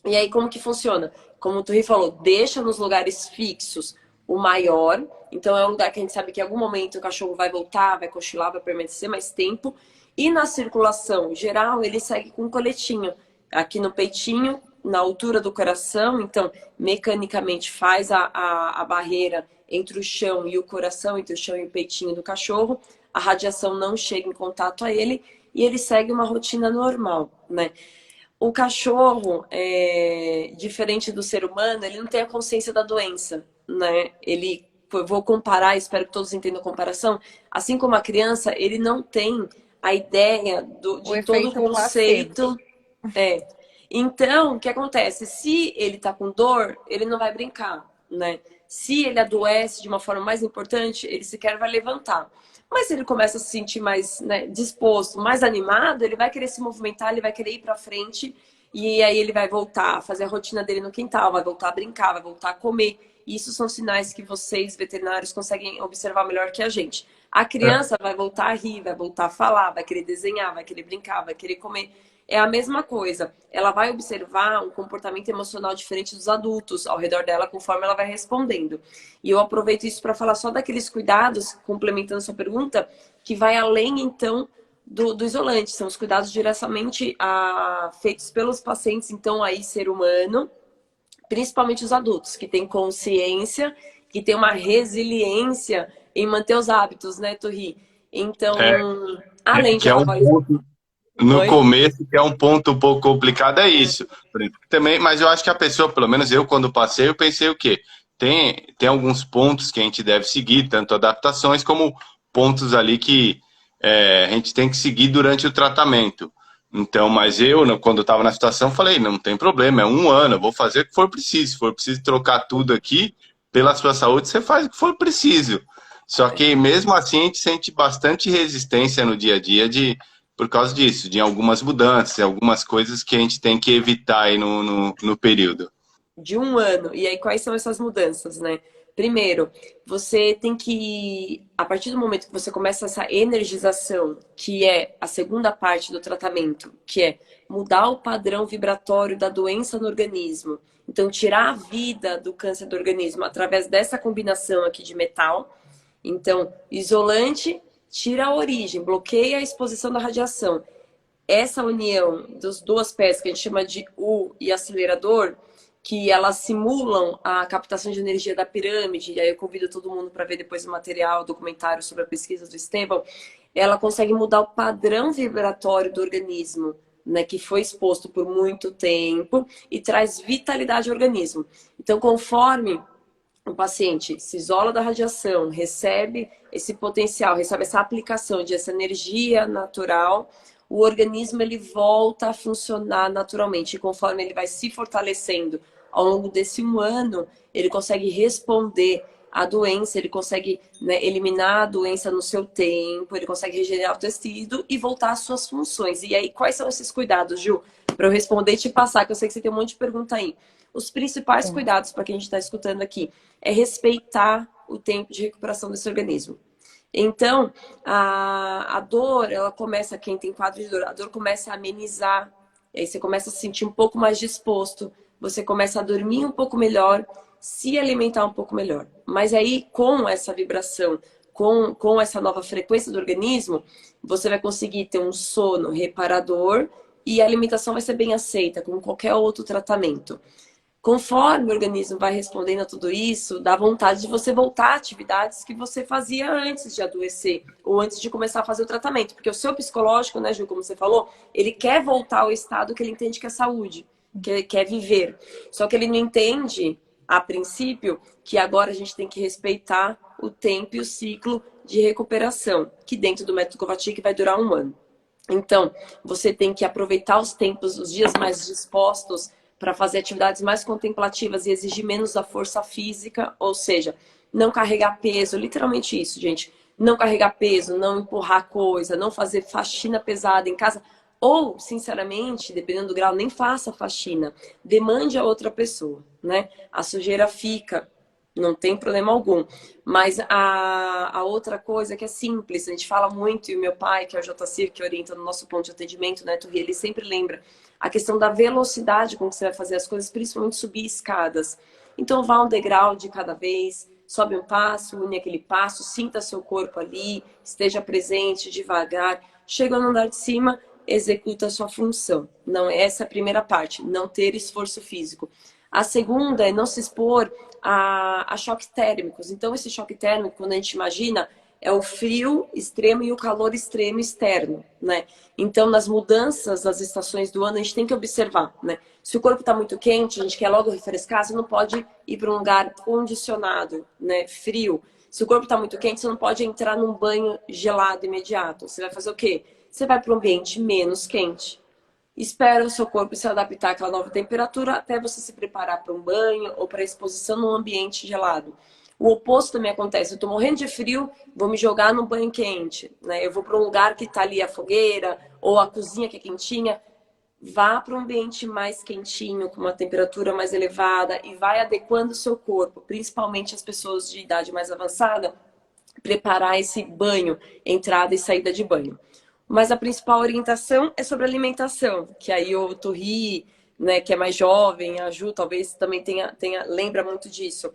E aí, como que funciona? Como o Turri falou, deixa nos lugares fixos o maior. Então, é um lugar que a gente sabe que em algum momento o cachorro vai voltar, vai cochilar, vai permanecer mais tempo. E na circulação geral, ele segue com um coletinho. Aqui no peitinho, na altura do coração, então mecanicamente faz a barreira entre o chão e o coração, entre o chão e o peitinho do cachorro, a radiação não chega em contato a ele e ele segue uma rotina normal, né? O cachorro, diferente do ser humano, ele não tem a consciência da doença, né? Vou comparar, espero que todos entendam a comparação, assim como a criança, ele não tem a ideia de todo o conceito. Então, o que acontece? Se ele tá com dor, ele não vai brincar, né? Se ele adoece de uma forma mais importante, ele sequer vai levantar. Mas se ele começa a se sentir mais, né, disposto, mais animado, ele vai querer se movimentar, ele vai querer ir pra frente. E aí ele vai voltar a fazer a rotina dele no quintal, vai voltar a brincar, vai voltar a comer. Isso são sinais que vocês, veterinários, conseguem observar melhor que a gente. A criança vai voltar a rir, vai voltar a falar, vai querer desenhar, vai querer brincar, vai querer comer. É a mesma coisa. Ela vai observar um comportamento emocional diferente dos adultos ao redor dela conforme ela vai respondendo. E eu aproveito isso para falar só daqueles cuidados, complementando sua pergunta, que vai além, então, do isolante. São os cuidados diretamente feitos pelos pacientes, então, aí, ser humano, principalmente os adultos, que têm consciência, que têm uma resiliência em manter os hábitos, né, Turri? Então, além de no começo, que é um ponto um pouco complicado, é isso. Também, mas eu acho que a pessoa, pelo menos eu, quando passei, eu pensei o quê? Tem alguns pontos que a gente deve seguir, tanto adaptações como pontos ali que a gente tem que seguir durante o tratamento. Então, mas eu, quando eu estava na situação, falei, não tem problema, é 1 ano, eu vou fazer o que for preciso. Se for preciso trocar tudo aqui, pela sua saúde, você faz o que for preciso. Só que, mesmo assim, a gente sente bastante resistência no dia a dia por causa disso, de algumas mudanças, algumas coisas que a gente tem que evitar aí no período. De 1 ano. E aí, quais são essas mudanças, né? Primeiro, você tem que, a partir do momento que você começa essa energização, que é a segunda parte do tratamento, que é mudar o padrão vibratório da doença no organismo. Então, tirar a vida do câncer do organismo através dessa combinação aqui de metal. Então, isolante, tira a origem, bloqueia a exposição da radiação. Essa união das duas peças, que a gente chama de U e acelerador, que elas simulam a captação de energia da pirâmide, e aí eu convido todo mundo para ver depois o material, o documentário sobre a pesquisa do Estevão, ela consegue mudar o padrão vibratório do organismo, né, que foi exposto por muito tempo, e traz vitalidade ao organismo. Então, conforme o paciente se isola da radiação, recebe esse potencial, recebe essa aplicação de essa energia natural, o organismo ele volta a funcionar naturalmente. E conforme ele vai se fortalecendo ao longo desse 1 ano, ele consegue responder a doença, ele consegue, né, eliminar a doença no seu tempo, ele consegue regenerar o tecido e voltar às suas funções. E aí, quais são esses cuidados, Ju? Para eu responder e te passar, que eu sei que você tem um monte de pergunta aí. Os principais cuidados para quem a gente está escutando aqui é respeitar o tempo de recuperação desse organismo. Então, a dor, ela começa, quem tem quadro de dor, a dor começa a amenizar, aí você começa a se sentir um pouco mais disposto, você começa a dormir um pouco melhor, se alimentar um pouco melhor. Mas aí, com essa vibração, com essa nova frequência do organismo, você vai conseguir ter um sono reparador e a alimentação vai ser bem aceita, como qualquer outro tratamento. Conforme o organismo vai respondendo a tudo isso, dá vontade de você voltar a atividades que você fazia antes de adoecer ou antes de começar a fazer o tratamento. Porque o seu psicológico, né, Ju, como você falou, ele quer voltar ao estado que ele entende que é saúde, que quer viver. Só que ele não entende, a princípio, que agora a gente tem que respeitar o tempo e o ciclo de recuperação, que dentro do método Kovacic vai durar 1 ano. Então, você tem que aproveitar os tempos, os dias mais dispostos para fazer atividades mais contemplativas e exigir menos da força física, ou seja, não carregar peso, literalmente isso, gente. Não carregar peso, não empurrar coisa, não fazer faxina pesada em casa. Ou, sinceramente, dependendo do grau, nem faça faxina. Demande a outra pessoa, né? A sujeira fica, não tem problema algum. Mas a outra coisa que é simples, a gente fala muito, e o meu pai, que é o JC, que orienta no nosso ponto de atendimento, né, Turri, ele sempre lembra a questão da velocidade com que você vai fazer as coisas, principalmente subir escadas. Então, vá um degrau de cada vez, sobe um passo, une aquele passo, sinta seu corpo ali, esteja presente, devagar. Chega no andar de cima, executa a sua função. Não, essa é a primeira parte, não ter esforço físico. A segunda é não se expor a choques térmicos. Então, esse choque térmico, quando a gente imagina, é o frio extremo e o calor extremo externo, né? Então, nas mudanças das estações do ano, a gente tem que observar, né? Se o corpo está muito quente, a gente quer logo refrescar, você não pode ir para um lugar condicionado, né? Frio. Se o corpo está muito quente, você não pode entrar num banho gelado imediato. Você vai fazer o quê? Você vai para um ambiente menos quente. Espera o seu corpo se adaptar àquela nova temperatura até você se preparar para um banho ou para exposição num ambiente gelado. O oposto também acontece. Eu estou morrendo de frio, vou me jogar num banho quente, né? Eu vou para um lugar que está ali a fogueira ou a cozinha que é quentinha. Vá para um ambiente mais quentinho, com uma temperatura mais elevada e vai adequando o seu corpo, principalmente as pessoas de idade mais avançada, preparar esse banho, entrada e saída de banho. Mas a principal orientação é sobre alimentação, que aí o Turri, né, que é mais jovem, a Ju talvez também lembra muito disso.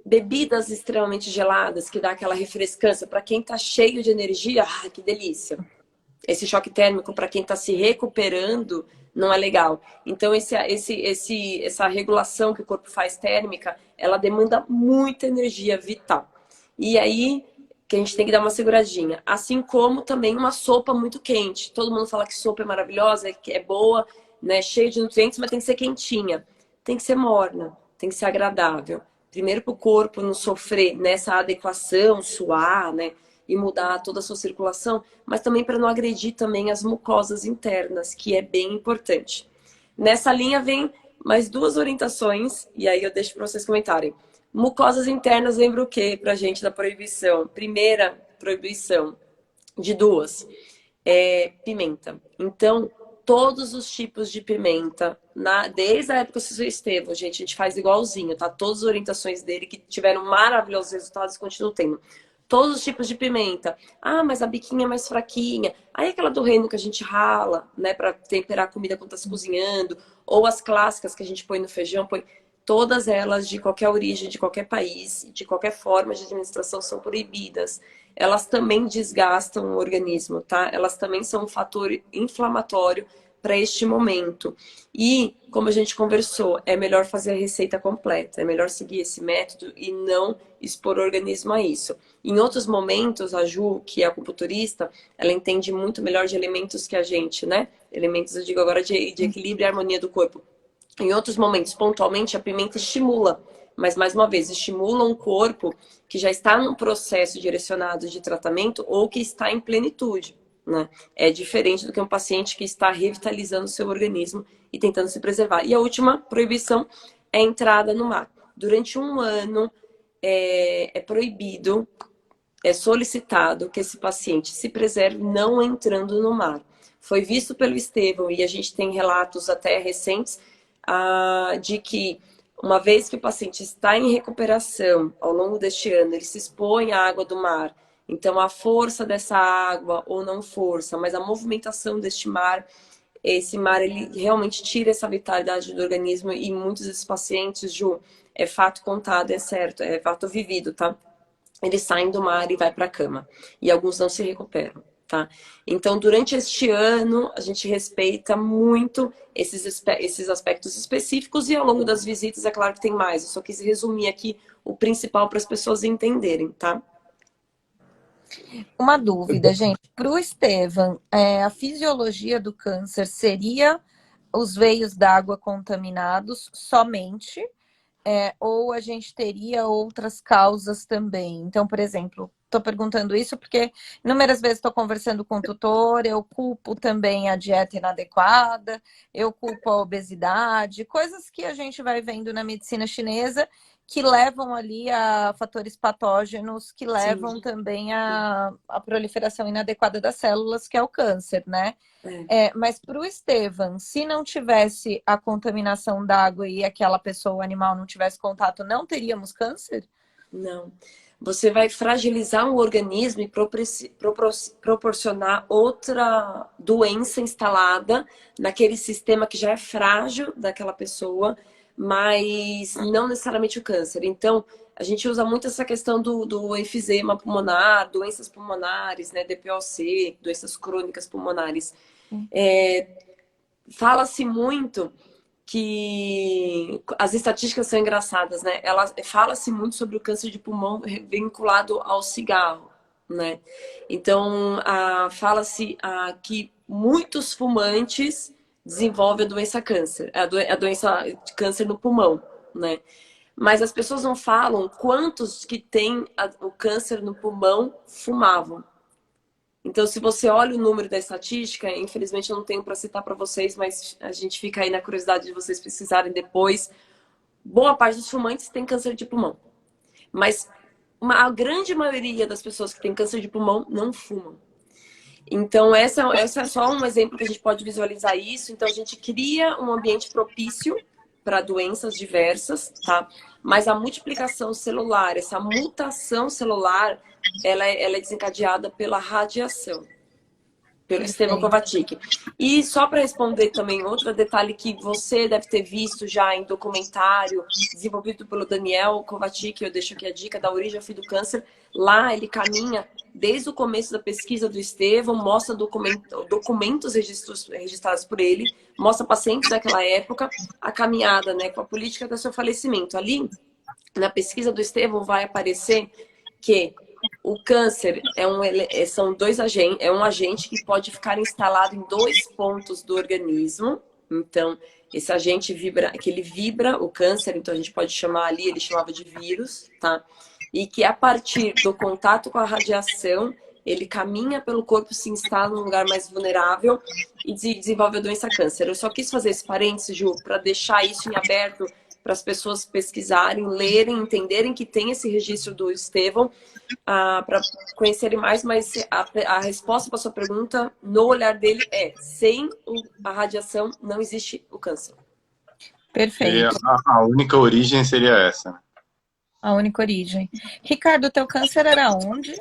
Bebidas extremamente geladas, que dá aquela refrescância. Para quem está cheio de energia, que delícia. Esse choque térmico, para quem está se recuperando, não é legal. Então, essa regulação que o corpo faz térmica, ela demanda muita energia vital. E aí, que a gente tem que dar uma seguradinha. Assim como também uma sopa muito quente. Todo mundo fala que sopa é maravilhosa, que é boa, né, cheia de nutrientes, mas tem que ser quentinha. Tem que ser morna, tem que ser agradável. Primeiro para o corpo não sofrer nessa adequação, suar, né? E mudar toda a sua circulação, mas também para não agredir também as mucosas internas, que é bem importante. Nessa linha vem mais 2 orientações, e aí eu deixo para vocês comentarem. Mucosas internas, lembra o que pra gente da proibição? Primeira proibição de 2 é pimenta. Então, todos os tipos de pimenta, desde a época do Cícero Estevão, gente, a gente faz igualzinho, tá? Todas as orientações dele que tiveram maravilhosos resultados continuam tendo. Todos os tipos de pimenta. Ah, mas a biquinha é mais fraquinha. Aí aquela do reino que a gente rala, né, para temperar a comida quando tá se cozinhando, ou as clássicas que a gente põe no feijão, todas elas de qualquer origem, de qualquer país, de qualquer forma de administração são proibidas. Elas também desgastam o organismo, tá? Elas também são um fator inflamatório para este momento. E, como a gente conversou, é melhor fazer a receita completa, é melhor seguir esse método e não expor o organismo a isso. Em outros momentos, a Ju, que é acupunturista, ela entende muito melhor de elementos que a gente, né? Elementos, eu digo agora, de equilíbrio e harmonia do corpo. Em outros momentos, pontualmente, a pimenta estimula. Mas, mais uma vez, estimula um corpo que já está num processo direcionado de tratamento ou que está em plenitude, né? É diferente do que um paciente que está revitalizando o seu organismo e tentando se preservar. E a última proibição é a entrada no mar. Durante 1 ano, é proibido, é solicitado que esse paciente se preserve não entrando no mar. Foi visto pelo Estevão, e a gente tem relatos até recentes, de que uma vez que o paciente está em recuperação ao longo deste ano, ele se expõe à água do mar. Então, a força dessa água, ou não força, mas a movimentação deste mar, esse mar, ele realmente tira essa vitalidade do organismo, e muitos desses pacientes, Ju, é fato contado, é certo, é fato vivido, tá? Eles saem do mar e vai para a cama. E alguns não se recuperam, tá? Então, durante este ano, a gente respeita muito esses aspectos específicos, e ao longo das visitas, é claro que tem mais. Eu só quis resumir aqui o principal para as pessoas entenderem, tá? Uma dúvida, gente. Para o Estevam, a fisiologia do câncer seria os veios d'água contaminados somente? Ou a gente teria outras causas também? Então, por exemplo, estou perguntando isso porque inúmeras vezes estou conversando com o tutor, eu culpo também a dieta inadequada, eu culpo a obesidade, coisas que a gente vai vendo na medicina chinesa que levam ali a fatores patógenos, que levam Sim. também a proliferação inadequada das células, que é o câncer, né? Mas para o Estevam, se não tivesse a contaminação d'água e aquela pessoa, o animal, não tivesse contato, não teríamos câncer? Não. Você vai fragilizar o organismo e proporcionar outra doença instalada naquele sistema que já é frágil daquela pessoa, mas não necessariamente o câncer. Então, a gente usa muito essa questão do enfisema pulmonar, doenças pulmonares, né, DPOC, doenças crônicas pulmonares. Fala-se muito que as estatísticas são engraçadas, né? Fala-se muito sobre o câncer de pulmão vinculado ao cigarro, né? Então, fala-se que muitos fumantes desenvolvem a doença câncer, a doença de câncer no pulmão, né? Mas as pessoas não falam quantos que têm o câncer no pulmão fumavam. Então, se você olha o número da estatística, infelizmente eu não tenho para citar para vocês, mas a gente fica aí na curiosidade de vocês pesquisarem depois. Boa parte dos fumantes tem câncer de pulmão. Mas a grande maioria das pessoas que têm câncer de pulmão não fumam. Então, essa é só um exemplo que a gente pode visualizar isso. Então, a gente cria um ambiente propício para doenças diversas, tá? Mas a multiplicação celular, essa mutação celular, ela é desencadeada pela radiação, pelo Estevam Kovačić. E só para responder também outro detalhe que você deve ter visto já em documentário desenvolvido pelo Daniel Kovačić, eu deixo aqui a dica, da Origem ao Fim do Câncer. Lá ele caminha desde o começo da pesquisa do Estevam, mostra documentos registrados por ele, mostra pacientes daquela época, a caminhada, né, com a política até seu falecimento. Ali, na pesquisa do Estevam, vai aparecer que o câncer são um agente que pode ficar instalado em 2 pontos do organismo. Então, esse agente vibra o câncer, então a gente pode chamar ali, ele chamava de vírus, tá? E que a partir do contato com a radiação, ele caminha pelo corpo, se instala num lugar mais vulnerável e desenvolve a doença câncer. Eu só quis fazer esse parênteses, Ju, para deixar isso em aberto para as pessoas pesquisarem, lerem, entenderem que tem esse registro do Estevam, para conhecerem mais, mas a resposta para a sua pergunta, no olhar dele, sem a radiação não existe o câncer. Perfeito. A única origem seria essa. A única origem. Ricardo, o teu câncer era onde?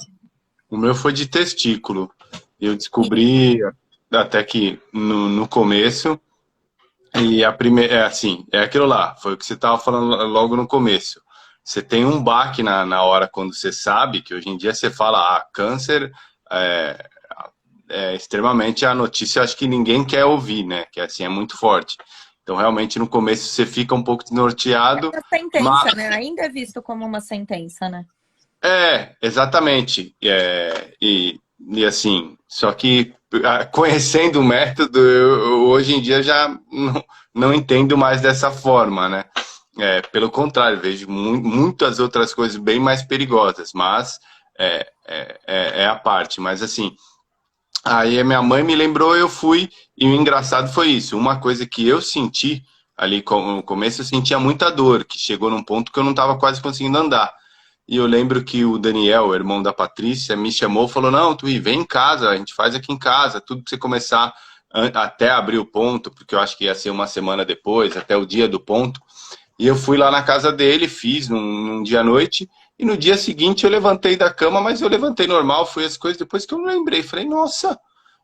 O meu foi de testículo. Eu descobri até que no começo, e a primeira, assim, é aquilo lá, foi o que você estava falando logo no começo. Você tem um baque na hora quando você sabe, que hoje em dia você fala, câncer é extremamente a notícia, acho que ninguém quer ouvir, né? Que assim, é muito forte. Então, realmente, no começo você fica um pouco desnorteado. É uma sentença, né? Ainda é visto como uma sentença, né? Exatamente. E assim, só que conhecendo o método, eu hoje em dia já não entendo mais dessa forma, né? Pelo contrário, vejo muitas outras coisas bem mais perigosas, mas é a parte. Mas assim, aí a minha mãe me lembrou, eu fui, e o engraçado foi isso. Uma coisa que eu senti ali no começo, eu sentia muita dor, que chegou num ponto que eu não estava quase conseguindo andar. e eu lembro que o Daniel, o irmão da Patrícia, me chamou e falou, não, Tui, vem em casa, a gente faz aqui em casa, tudo pra você começar até abrir o ponto, porque eu acho que ia ser uma semana depois, até o dia do ponto. E eu fui lá na casa dele, fiz num dia à noite, e no dia seguinte eu levantei da cama, mas eu levantei normal, fui as coisas, depois que eu me lembrei, falei, nossa,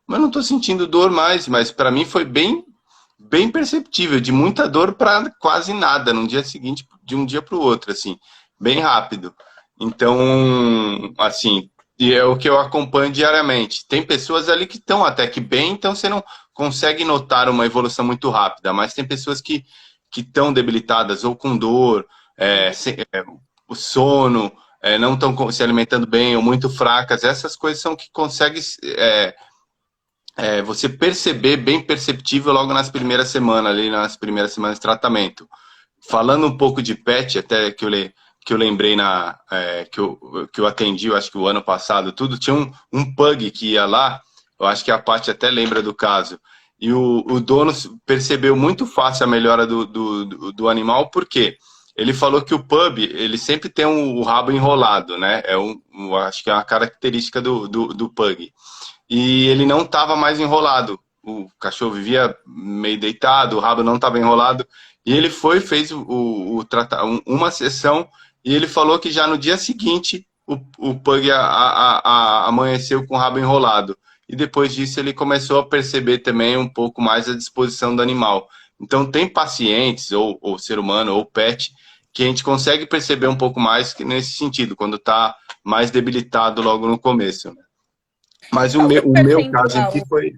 mas eu não tô sentindo dor mais, mas para mim foi bem perceptível, de muita dor para quase nada, no dia seguinte, de um dia para o outro, assim, bem rápido. Então, assim, e é o que eu acompanho diariamente. Tem pessoas ali que estão até que bem, então você não consegue notar uma evolução muito rápida, mas tem pessoas que estão debilitadas ou com dor, o sono, não estão se alimentando bem ou muito fracas. Essas coisas são que consegue você perceber, bem perceptível logo nas primeiras semanas, ali nas primeiras semanas de tratamento. Falando um pouco de pet, até que eu lembrei que eu atendi, eu acho que o ano passado, tudo, tinha um pug que ia lá, eu acho que a Paty até lembra do caso, e o dono percebeu muito fácil a melhora do animal, porque ele falou que o pug, ele sempre tem o rabo enrolado, né? Acho que é uma característica do pug. E ele não estava mais enrolado. O cachorro vivia meio deitado, o rabo não estava enrolado. E ele fez uma sessão e ele falou que já no dia seguinte o pug amanheceu com o rabo enrolado. E depois disso ele começou a perceber também um pouco mais a disposição do animal. Então tem pacientes, ou ser humano, ou pet, que a gente consegue perceber um pouco mais nesse sentido, quando está mais debilitado logo no começo, né? Mas o meu caso aqui foi...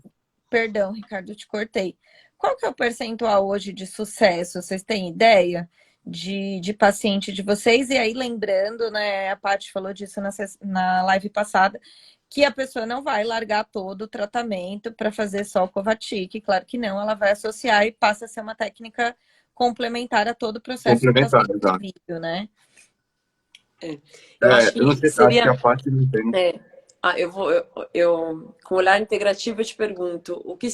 Perdão, Ricardo, eu te cortei. Qual que é o percentual hoje de sucesso? Vocês têm ideia de paciente de vocês? E aí, lembrando, né, a Paty falou disso na live passada, que a pessoa não vai largar todo o tratamento para fazer só o Covatic. Claro que não, ela vai associar e passa a ser uma técnica complementar a todo o processo do paciente previsto, né? Eu acho que eu não sei, seria... acho que a Paty não tem. Com olhar integrativo, eu te pergunto, o que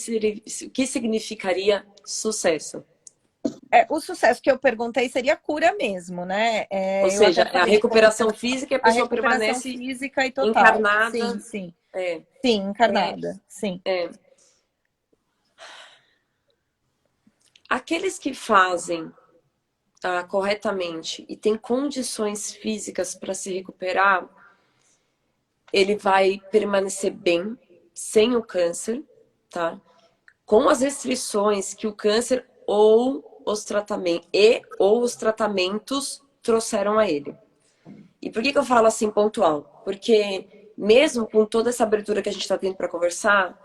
significaria sucesso? O sucesso que eu perguntei seria cura mesmo, né? Ou seja, a recuperação física e a pessoa permanece física e total. Encarnada. Sim. Sim, encarnada. Sim. Aqueles que fazem corretamente e têm condições físicas para se recuperar, ele vai permanecer bem, sem o câncer, tá? Com as restrições que o câncer ou os tratamentos trouxeram a ele. E por que eu falo assim pontual? Porque mesmo com toda essa abertura que a gente está tendo para conversar,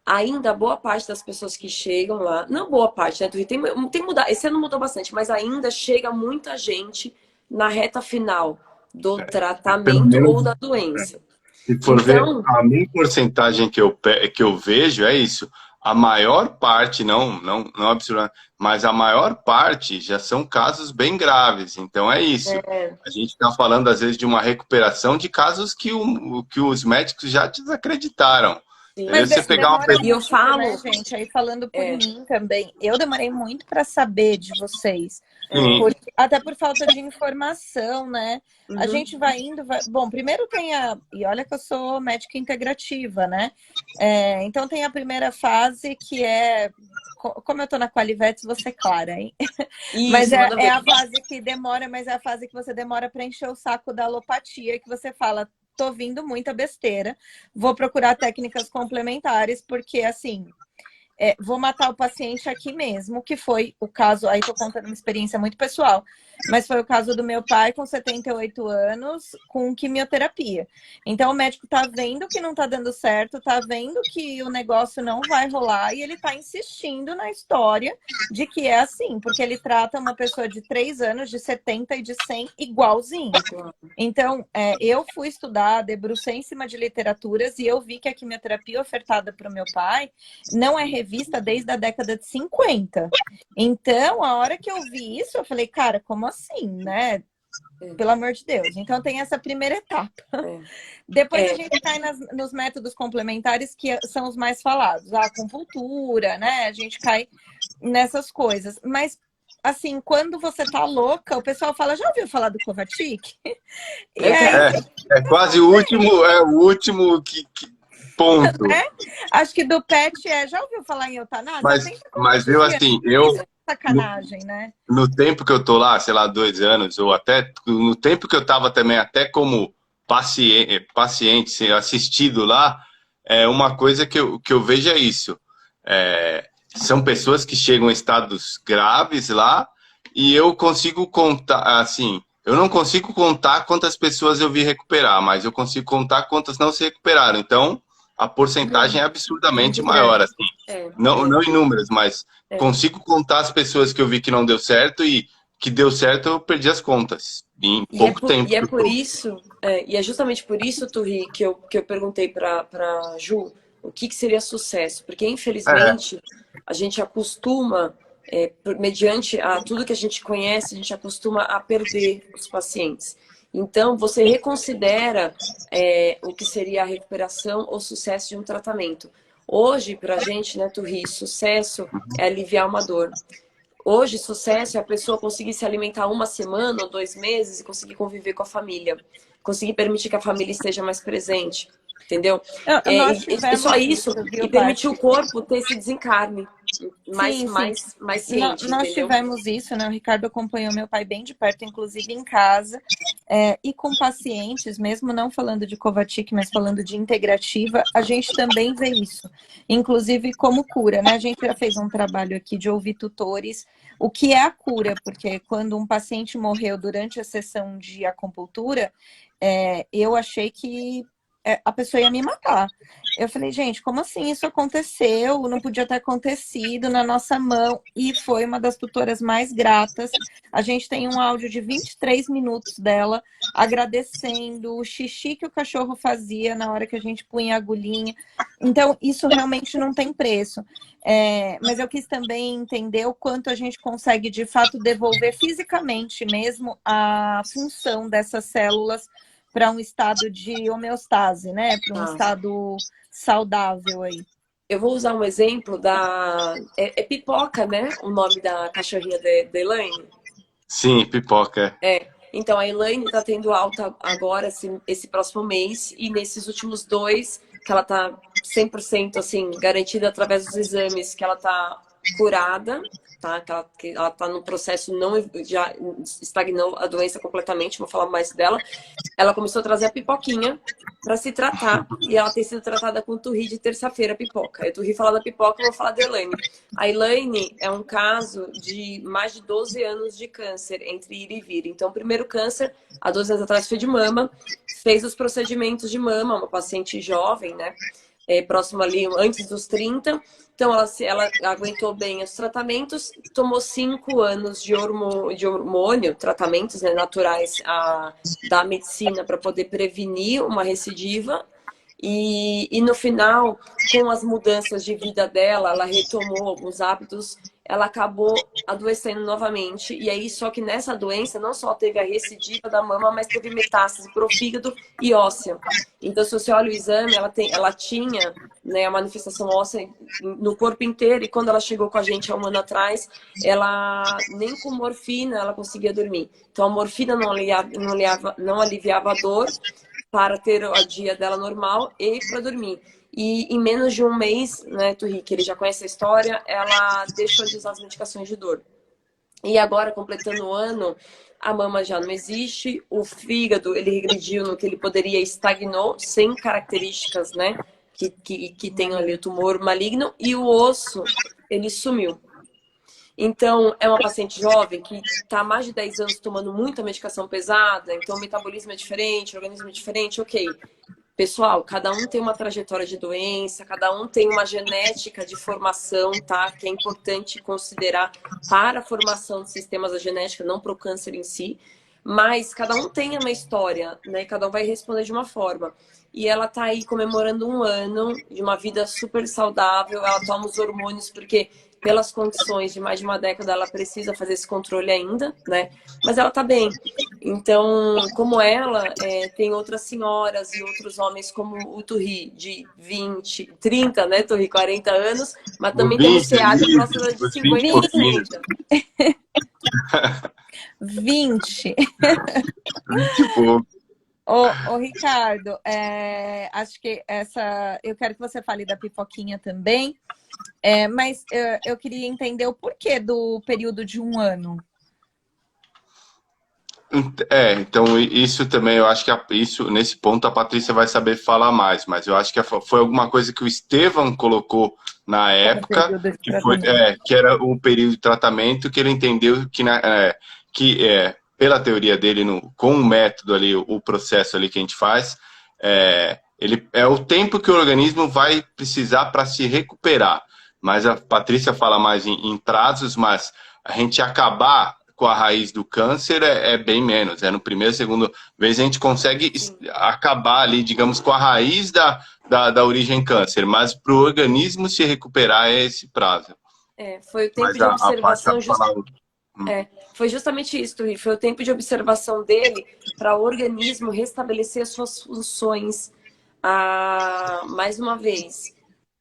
ainda boa parte das pessoas que chegam lá, não boa parte, né? Tem mudado, esse ano mudou bastante, mas ainda chega muita gente na reta final do tratamento ou da doença. Se for ver, a minha porcentagem que eu vejo é isso. A maior parte, não absurdamente, mas a maior parte já são casos bem graves. Então é isso. A gente está falando, às vezes, de uma recuperação de casos que os médicos já desacreditaram. Mas você pegar uma pessoa, e eu falo, né, gente, aí falando por mim também, eu demorei muito para saber de vocês, até por falta de informação, né? A gente vai indo, bom, primeiro tem e olha que eu sou médica integrativa, né? Então tem a primeira fase que é, como eu tô na Qualivetes, você clara, hein? Isso, mas é a fase que demora, mas é a fase que você demora para encher o saco da alopatia, que você fala, tô vindo muita besteira, vou procurar técnicas complementares, porque assim, vou matar o paciente aqui mesmo, que foi o caso, aí tô contando uma experiência muito pessoal, mas foi o caso do meu pai com 78 anos, com quimioterapia. Então o médico tá vendo que não tá dando certo, tá vendo que o negócio não vai rolar, e ele tá insistindo na história de que é assim, porque ele trata uma pessoa de 3 anos, de 70 e de 100 igualzinho. Então, eu fui estudar, debrucei em cima de literaturas, e eu vi que a quimioterapia ofertada para o meu pai não é revista desde a década de 50. Então, a hora que eu vi isso, eu falei, cara, como assim, né? Pelo amor de Deus. Então, tem essa primeira etapa. Depois a gente cai nos métodos complementares, que são os mais falados. A acupuntura, né? A gente cai nessas coisas. Mas assim, quando você tá louca, o pessoal fala, já ouviu falar do Kovacic? E É quase o último ponto. né? Acho que do PET já ouviu falar em eutanásia? Mas eu, assim, Isso é sacanagem, né? no tempo que eu tô lá, sei lá, 2 anos, ou até no tempo que eu tava também, até como paciente assistido lá, uma coisa que eu vejo é isso. São pessoas que chegam em estados graves lá, e eu consigo contar, assim, eu não consigo contar quantas pessoas eu vi recuperar, mas eu consigo contar quantas não se recuperaram. Então, a porcentagem é absurdamente maior, assim. Não em números, mas consigo contar as pessoas que eu vi que não deu certo, e que deu certo eu perdi as contas em pouco tempo. E é por isso, e é justamente por isso, Turri, que eu perguntei para Ju o que seria sucesso. Porque, infelizmente, a gente acostuma, mediante a tudo que a gente conhece, a gente acostuma a perder os pacientes. Então, você reconsidera o que seria a recuperação ou sucesso de um tratamento. Hoje, para a gente, né, Turri, sucesso é aliviar uma dor. Hoje, sucesso é a pessoa conseguir se alimentar 1 semana ou 2 meses e conseguir conviver com a família. Conseguir permitir que a família esteja mais presente. Entendeu? E só isso, e permitir o corpo ter esse desencarne mais ciente, Nós entendeu? tivemos isso, né? O Ricardo acompanhou meu pai bem de perto, inclusive em casa, e com pacientes, mesmo não falando de Kovacic, mas falando de integrativa, a gente também vê isso, inclusive como cura, né? A gente já fez um trabalho aqui de ouvir tutores, o que é a cura, porque quando um paciente morreu durante a sessão de acupuntura, eu achei que a pessoa ia me matar. Eu falei, gente, como assim isso aconteceu? Não podia ter acontecido na nossa mão. E foi uma das tutoras mais gratas. A gente tem um áudio de 23 minutos dela agradecendo o xixi que o cachorro fazia na hora que a gente punha a agulhinha. Então, isso realmente não tem preço. Mas eu quis também entender o quanto a gente consegue, de fato, devolver fisicamente mesmo a função dessas células para um estado de homeostase, né? Para um estado saudável aí. Eu vou usar um exemplo da... É Pipoca, né? O nome da cachorrinha da Elaine? Sim, Pipoca. Então, a Elaine está tendo alta agora, esse próximo mês, e nesses últimos 2, que ela está 100% assim, garantida através dos exames, que ela está curada, tá? Que ela está no processo, já estagnou a doença completamente, vou falar mais dela. Ela começou a trazer a Pipoquinha para se tratar, e ela tem sido tratada com Turri de terça-feira, Pipoca. Eu Turri falar da Pipoca, eu vou falar da Elaine. A Elaine é um caso de mais de 12 anos de câncer, entre ir e vir. Então, o primeiro câncer, há 12 anos atrás, foi de mama, fez os procedimentos de mama, uma paciente jovem, né? Próximo ali, antes dos 30. Então, ela aguentou bem os tratamentos, tomou 5 anos de hormônio, tratamentos, né, naturais da medicina para poder prevenir uma recidiva. E no final, com as mudanças de vida dela, ela retomou alguns hábitos, ela acabou adoecendo novamente. E aí, só que nessa doença, não só teve a recidiva da mama, mas teve metástase para o fígado e óssea. Então, se você olha o exame, ela tinha, né, a manifestação óssea no corpo inteiro. E quando ela chegou com a gente há 1 ano atrás, ela nem com morfina ela conseguia dormir. Então, a morfina não aliviava a dor para ter o dia dela normal e para dormir. E em menos de 1 mês, né, Turri, que ele já conhece a história, ela deixou de usar as medicações de dor. E agora, completando o ano, a mama já não existe, o fígado, ele regrediu no que ele poderia, estagnou, sem características, né, que tem ali o tumor maligno, e o osso, ele sumiu. Então, é uma paciente jovem que está há mais de 10 anos tomando muita medicação pesada, então o metabolismo é diferente, o organismo é diferente, ok. Pessoal, cada um tem uma trajetória de doença, cada um tem uma genética de formação, tá? Que é importante considerar para a formação de sistemas da genética, não para o câncer em si. Mas cada um tem uma história, né? Cada um vai responder de uma forma. E ela tá aí comemorando 1 ano de uma vida super saudável. Ela toma os hormônios porque, pelas condições de mais de 1 década, ela precisa fazer esse controle ainda, né? Mas ela tá bem. Então, como ela, tem outras senhoras e outros homens como o Turri, de 20, 30, né, Turri, 40 anos, mas também temos CA de próxima de 50 e 60. 20. Tipo, Ô, Ricardo, acho que eu quero que você fale da pipoquinha também, mas eu queria entender o porquê do período de 1 ano. Então isso também, eu acho que isso, nesse ponto a Patrícia vai saber falar mais, mas eu acho que foi alguma coisa que o Estevão colocou na época, Período de que foi, tratamento. que era o período de tratamento, que ele entendeu que pela teoria dele, com o método ali, o processo ali que a gente faz, ele é o tempo que o organismo vai precisar para se recuperar. Mas a Patrícia fala mais em prazos, mas a gente acabar com a raiz do câncer é bem menos. No primeiro, segundo vez a gente consegue acabar ali, digamos, com a raiz da origem câncer, mas para o organismo se recuperar é esse prazo. Foi o tempo de observação. A foi justamente isso, Rui. Foi o tempo de observação dele para o organismo restabelecer as suas funções. Mais uma vez,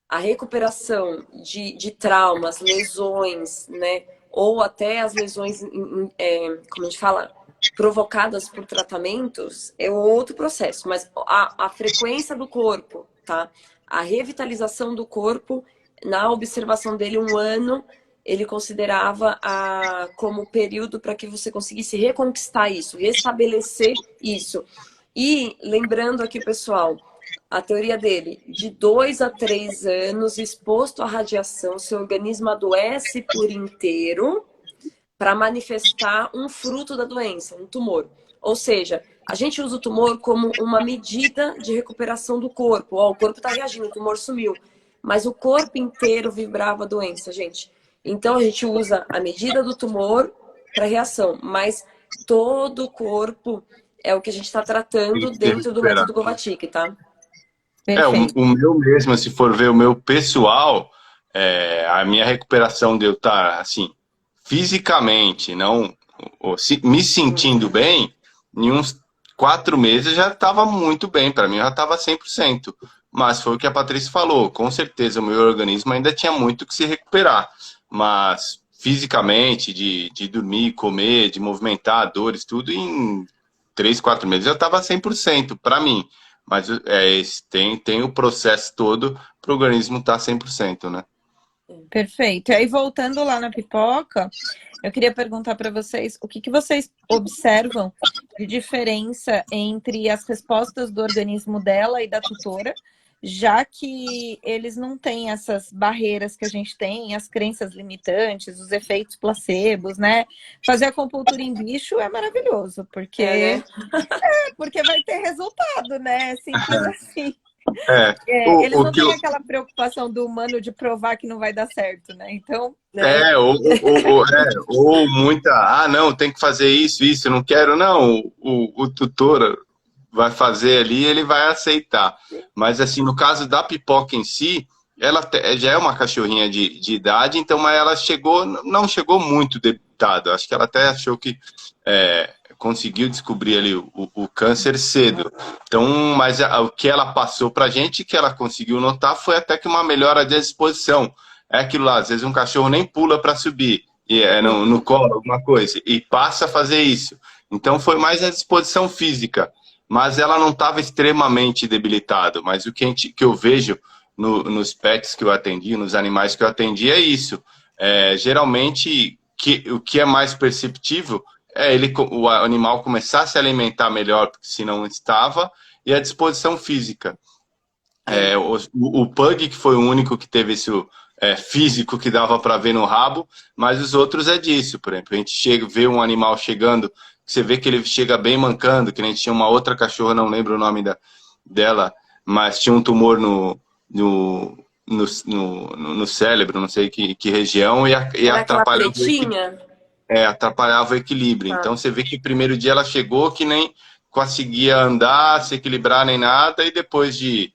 a recuperação de traumas, lesões, né? Ou até as lesões, como a gente fala, provocadas por tratamentos, é outro processo. Mas a frequência do corpo, tá? A revitalização do corpo, na observação dele, 1 ano, ele considerava como período para que você conseguisse reconquistar isso, restabelecer isso. E lembrando aqui, pessoal, a teoria dele, de 2 a 3 anos exposto à radiação, seu organismo adoece por inteiro para manifestar um fruto da doença, um tumor. Ou seja, a gente usa o tumor como uma medida de recuperação do corpo. O corpo está reagindo, o tumor sumiu. Mas o corpo inteiro vibrava a doença, gente. Então a gente usa a medida do tumor para reação, mas todo o corpo é o que a gente está tratando dentro do método Govatic, tá? O meu mesmo, se for ver o meu pessoal, a minha recuperação de eu estar, assim, fisicamente, não me sentindo bem, em uns 4 meses já estava muito bem, para mim já estava 100%. Mas foi o que a Patrícia falou, com certeza o meu organismo ainda tinha muito que se recuperar. Mas fisicamente, de dormir, comer, de movimentar, dores, tudo, em 3, 4 meses já estava 100% para mim. Mas tem o processo todo para o organismo estar 100%, né? Perfeito. E aí, voltando lá na pipoca, eu queria perguntar para vocês o que vocês observam de diferença entre as respostas do organismo dela e da tutora, já que eles não têm essas barreiras que a gente tem, as crenças limitantes, os efeitos placebos, né? Fazer acupuntura em bicho é maravilhoso, porque, porque vai ter resultado, né? Simples assim. Eles não têm aquela preocupação do humano de provar que não vai dar certo, né? Então. Ou muita. Não, tem que fazer isso, eu não quero, não. O tutor vai fazer ali, ele vai aceitar. Mas, assim, no caso da pipoca em si, ela já é uma cachorrinha de idade, então, mas ela não chegou muito debilitada. Acho que ela até achou que conseguiu descobrir ali o câncer cedo. Então, mas o que ela passou pra gente, que ela conseguiu notar, foi até que uma melhora de exposição. É aquilo lá, às vezes um cachorro nem pula para subir, e no colo, alguma coisa, e passa a fazer isso. Então, foi mais a disposição física. Mas ela não estava extremamente debilitada. Mas o que eu vejo nos pets que eu atendi, nos animais que eu atendi, é isso. Geralmente, o que é mais perceptível é o animal começar a se alimentar melhor, porque se não estava, e a disposição física. O Pug, que foi o único que teve esse físico que dava para ver no rabo, mas os outros é disso. Por exemplo, a gente vê um animal chegando, você vê que ele chega bem mancando, que a gente tinha uma outra cachorra, não lembro o nome dela, mas tinha um tumor no cérebro, não sei que região, e atrapalhava atrapalhava o equilíbrio. Então você vê que o primeiro dia ela chegou que nem conseguia andar, se equilibrar nem nada, e depois de,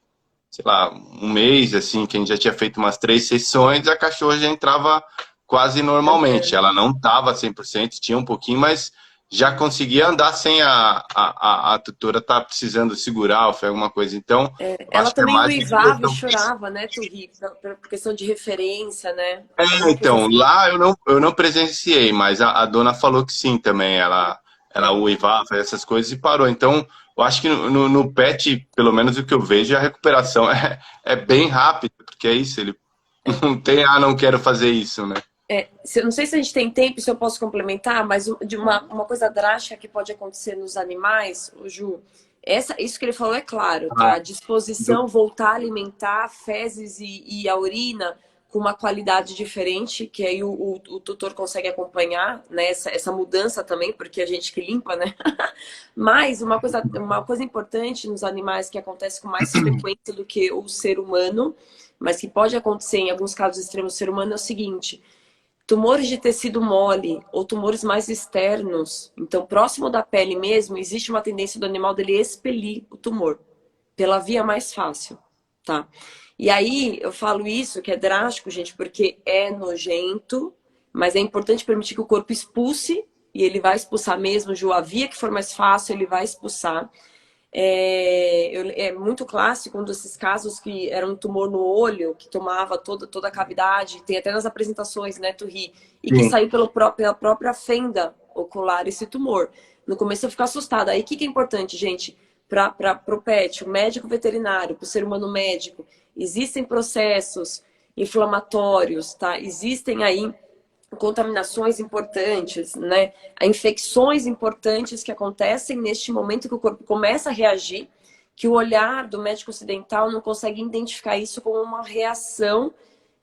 sei lá, 1 mês, assim, que a gente já tinha feito umas 3 sessões, a cachorra já entrava quase normalmente. Ela não estava 100%, tinha um pouquinho, mas já conseguia andar sem a tutora estar precisando segurar ou foi alguma coisa. Então, eu Ela acho que é também mais uivava e chorava, né, Turri? Por questão de referência, né? Alguma coisa então, assim. lá eu não presenciei, mas a dona falou que sim também. Ela uivava, fazia essas coisas e parou. Então, eu acho que no pet, pelo menos o que eu vejo, a recuperação é bem rápida, porque é isso, ele não tem, não quero fazer isso, né? Não sei se a gente tem tempo, se eu posso complementar, mas de uma coisa drástica que pode acontecer nos animais, o Ju, isso que ele falou é claro, tá? Ah, A disposição, voltar a alimentar fezes e a urina com uma qualidade diferente, que aí o tutor consegue acompanhar, né? Essa mudança também, porque a gente que limpa, né? Mas uma coisa importante nos animais que acontece com mais frequência do que o ser humano, mas que pode acontecer em alguns casos extremos do ser humano, é o seguinte: tumores de tecido mole ou tumores mais externos, então próximo da pele mesmo, existe uma tendência do animal dele expelir o tumor pela via mais fácil, tá? E aí eu falo isso que é drástico, gente, porque é nojento, mas é importante permitir que o corpo expulse, e ele vai expulsar mesmo, Ju, a via que for mais fácil, ele vai expulsar. É muito clássico um desses casos que era um tumor no olho, que tomava toda a cavidade, tem até nas apresentações, né, Turri, e que sim. saiu pela própria fenda ocular esse tumor. No começo eu fico assustada. Aí o que é importante, gente, para o pet, o médico veterinário, para o ser humano médico, existem processos inflamatórios, tá? Existem aí contaminações importantes, né? Infecções importantes que acontecem neste momento que o corpo começa a reagir, que o olhar do médico ocidental não consegue identificar isso como uma reação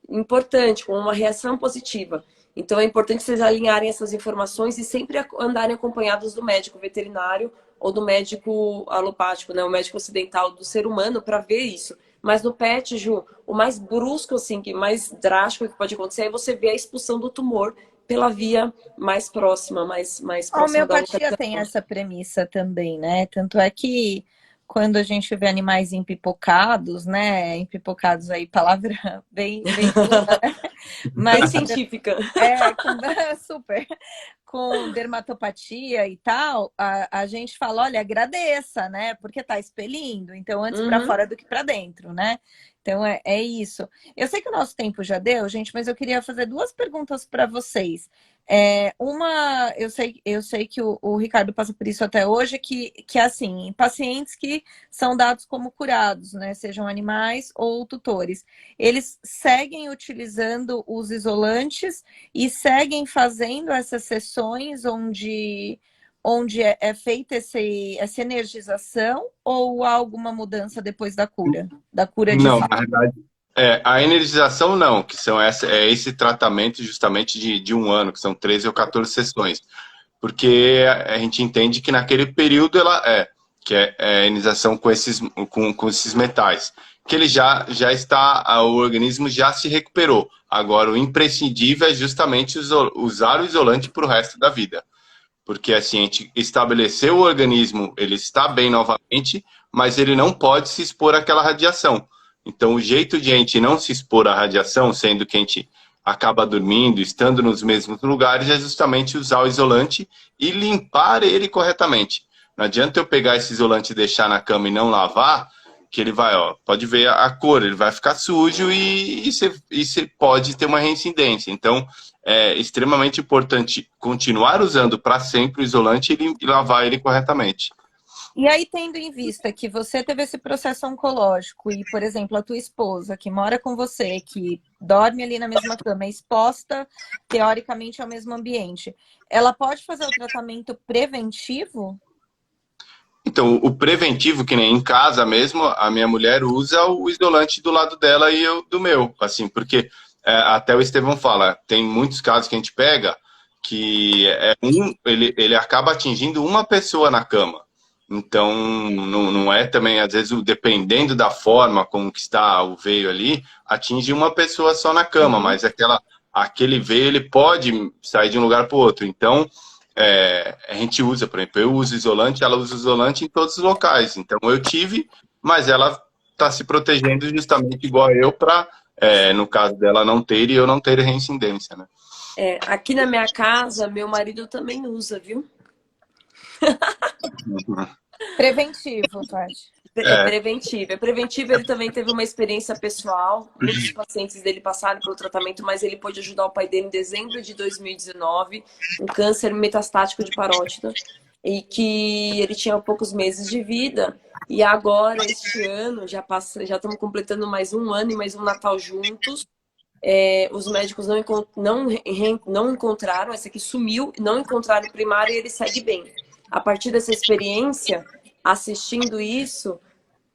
importante, como uma reação positiva. Então é importante vocês alinharem essas informações e sempre andarem acompanhados do médico veterinário ou do médico alopático, né? O médico ocidental do ser humano para ver isso. Mas no pet, Ju, o mais brusco, assim, que mais drástico que pode acontecer é você ver a expulsão do tumor pela via mais próxima, mais A próxima da homeopatia tem localização. essa premissa também, né? Tanto é que quando a gente vê animais empipocados, né? Empipocados aí, palavra bem dura, né? Bem Mas científica. com, super, com dermatopatia e tal, a gente fala, olha, agradeça, né? Porque tá expelindo, então antes para Uhum. fora do que para dentro, né? Então é isso. Eu sei que o nosso tempo já deu, gente, mas eu queria fazer duas perguntas para vocês. Uma, eu sei que o Ricardo passa por isso até hoje, que é assim, pacientes que são dados como curados, né? Sejam animais ou tutores. Eles seguem utilizando os isolantes e seguem fazendo essas sessões onde é feita essa energização ou há alguma mudança depois da cura de Não, fato? na verdade, a energização não, que são esse tratamento justamente de um ano, que são 13 ou 14 sessões. Porque a gente entende que naquele período que é a ionização com esses metais, que ele já está, o organismo já se recuperou. Agora, o imprescindível é justamente usar o isolante para o resto da vida. Porque assim, a gente estabeleceu o organismo, ele está bem novamente, mas ele não pode se expor àquela radiação. Então, o jeito de a gente não se expor à radiação, sendo que a gente acaba dormindo, estando nos mesmos lugares, é justamente usar o isolante e limpar ele corretamente. Não adianta eu pegar esse isolante e deixar na cama e não lavar, que ele vai, ó, pode ver a cor, ele vai ficar sujo e você pode ter uma reincidência. Então, é extremamente importante continuar usando para sempre o isolante e lavar ele corretamente. E aí, tendo em vista que você teve esse processo oncológico e, por exemplo, a tua esposa que mora com você, que dorme ali na mesma cama, é exposta teoricamente ao mesmo ambiente, ela pode fazer o tratamento preventivo? Então, o preventivo, que nem em casa mesmo, a minha mulher usa o isolante do lado dela e eu do meu, assim, porque até o Estevão fala, tem muitos casos que a gente pega que ele acaba atingindo uma pessoa na cama. Então, não é também, às vezes, dependendo da forma como que está o veio ali, atinge uma pessoa só na cama, Uhum. mas aquele veio, ele pode sair de um lugar para o outro. Então, a gente usa, por exemplo, eu uso isolante, ela usa isolante em todos os locais. Então, eu tive, mas ela está se protegendo justamente igual eu para, no caso dela, não ter e eu não ter reincidência, né? Aqui na minha casa, meu marido também usa, viu? Preventivo, Paty. É preventivo. É preventivo, ele também teve uma experiência pessoal. Muitos pacientes dele passaram pelo tratamento, mas ele pôde ajudar o pai dele em dezembro de 2019, um câncer metastático de parótida, e que ele tinha poucos meses de vida. E agora, este ano, já estamos completando mais um ano e mais um Natal juntos. Os médicos não encontraram, essa aqui sumiu, não encontraram o primário e ele segue bem. A partir dessa experiência, assistindo isso,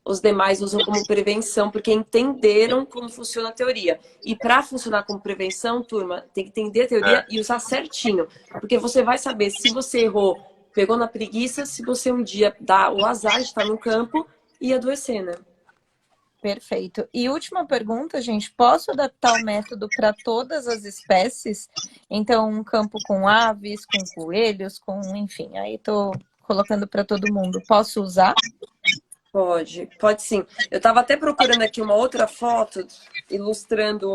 os demais usam como prevenção, porque entenderam como funciona a teoria. E para funcionar como prevenção, turma, tem que entender a teoria e usar certinho. Porque você vai saber se você errou, pegou na preguiça, se você um dia dá o azar de estar no campo e adoecer, né? Perfeito. E última pergunta, gente. Posso adaptar o método para todas as espécies? Então, um campo com aves, com coelhos, enfim, aí tô colocando para todo mundo. Posso usar? Pode sim. Eu estava até procurando aqui uma outra foto ilustrando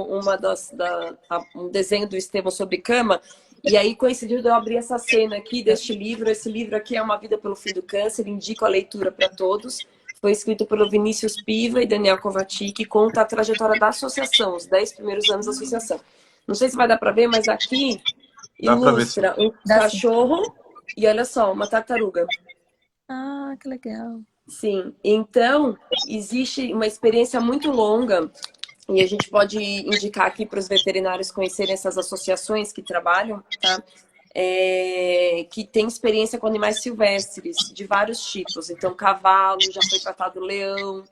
um desenho do Estevão sobre cama. E aí coincidiu de eu abrir essa cena aqui deste livro. Esse livro aqui é Uma Vida pelo Fim do Câncer. Indico a leitura para todos. Foi escrito pelo Vinícius Piva e Daniel Kovacic, conta a trajetória da associação, os 10 primeiros anos da associação. Não sei se vai dar para ver, mas aqui ilustra um cachorro e olha só, uma tartaruga. Ah, que legal. Sim, então existe uma experiência muito longa e a gente pode indicar aqui para os veterinários conhecerem essas associações que trabalham, tá? Que tem experiência com animais silvestres de vários tipos. Então, cavalo, já foi tratado leão,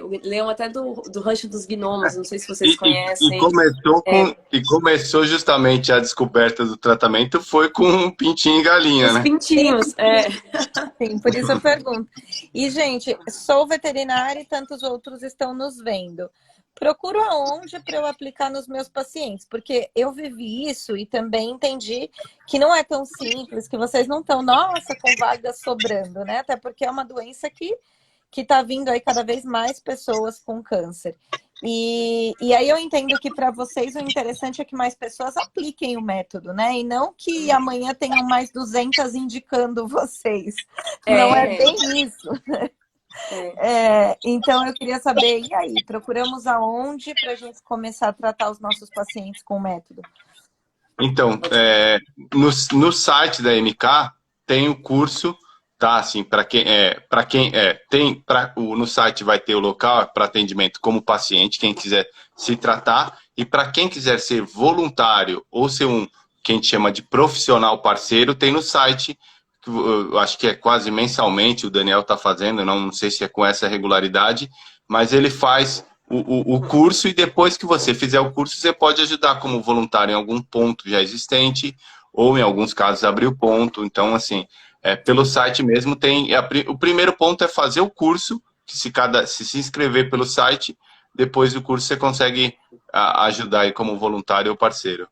o leão até do Rancho dos Gnomos, não sei se vocês conhecem. E começou justamente a descoberta do tratamento foi com pintinho e galinha, né? Os pintinhos, Sim, por isso eu pergunto. E, gente, sou veterinária e tantos outros estão nos vendo. Procuro aonde para eu aplicar nos meus pacientes, porque eu vivi isso e também entendi que não é tão simples, que vocês não estão, nossa, com vagas sobrando, né? Até porque é uma doença que está vindo aí cada vez mais pessoas com câncer. E aí eu entendo que para vocês o interessante é que mais pessoas apliquem o método, né? E não que amanhã tenham mais 200 indicando vocês. Não é bem isso. Então eu queria saber, e aí, procuramos aonde para a gente começar a tratar os nossos pacientes com o método? Então, no site da MK tem o curso, tá? Assim, no site vai ter o local para atendimento como paciente, quem quiser se tratar, e para quem quiser ser voluntário ou ser que a gente chama de profissional parceiro, tem no site. Eu acho que é quase mensalmente, o Daniel está fazendo, não sei se é com essa regularidade, mas ele faz o curso e depois que você fizer o curso, você pode ajudar como voluntário em algum ponto já existente ou em alguns casos abrir o ponto. Então, assim, pelo site mesmo tem... O primeiro ponto é fazer o curso, que se inscrever pelo site, depois do curso você consegue ajudar aí como voluntário ou parceiro.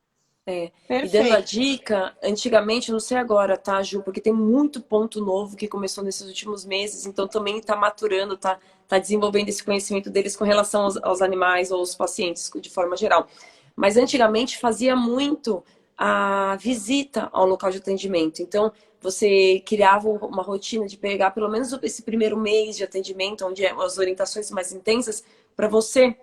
E dando a dica, antigamente, não sei agora, tá, Ju? Porque tem muito ponto novo que começou nesses últimos meses, então também está maturando, está desenvolvendo esse conhecimento deles com relação aos animais ou aos pacientes, de forma geral. Mas antigamente fazia muito a visita ao local de atendimento. Então, você criava uma rotina de pegar pelo menos esse primeiro mês de atendimento, onde as orientações mais intensas, para você,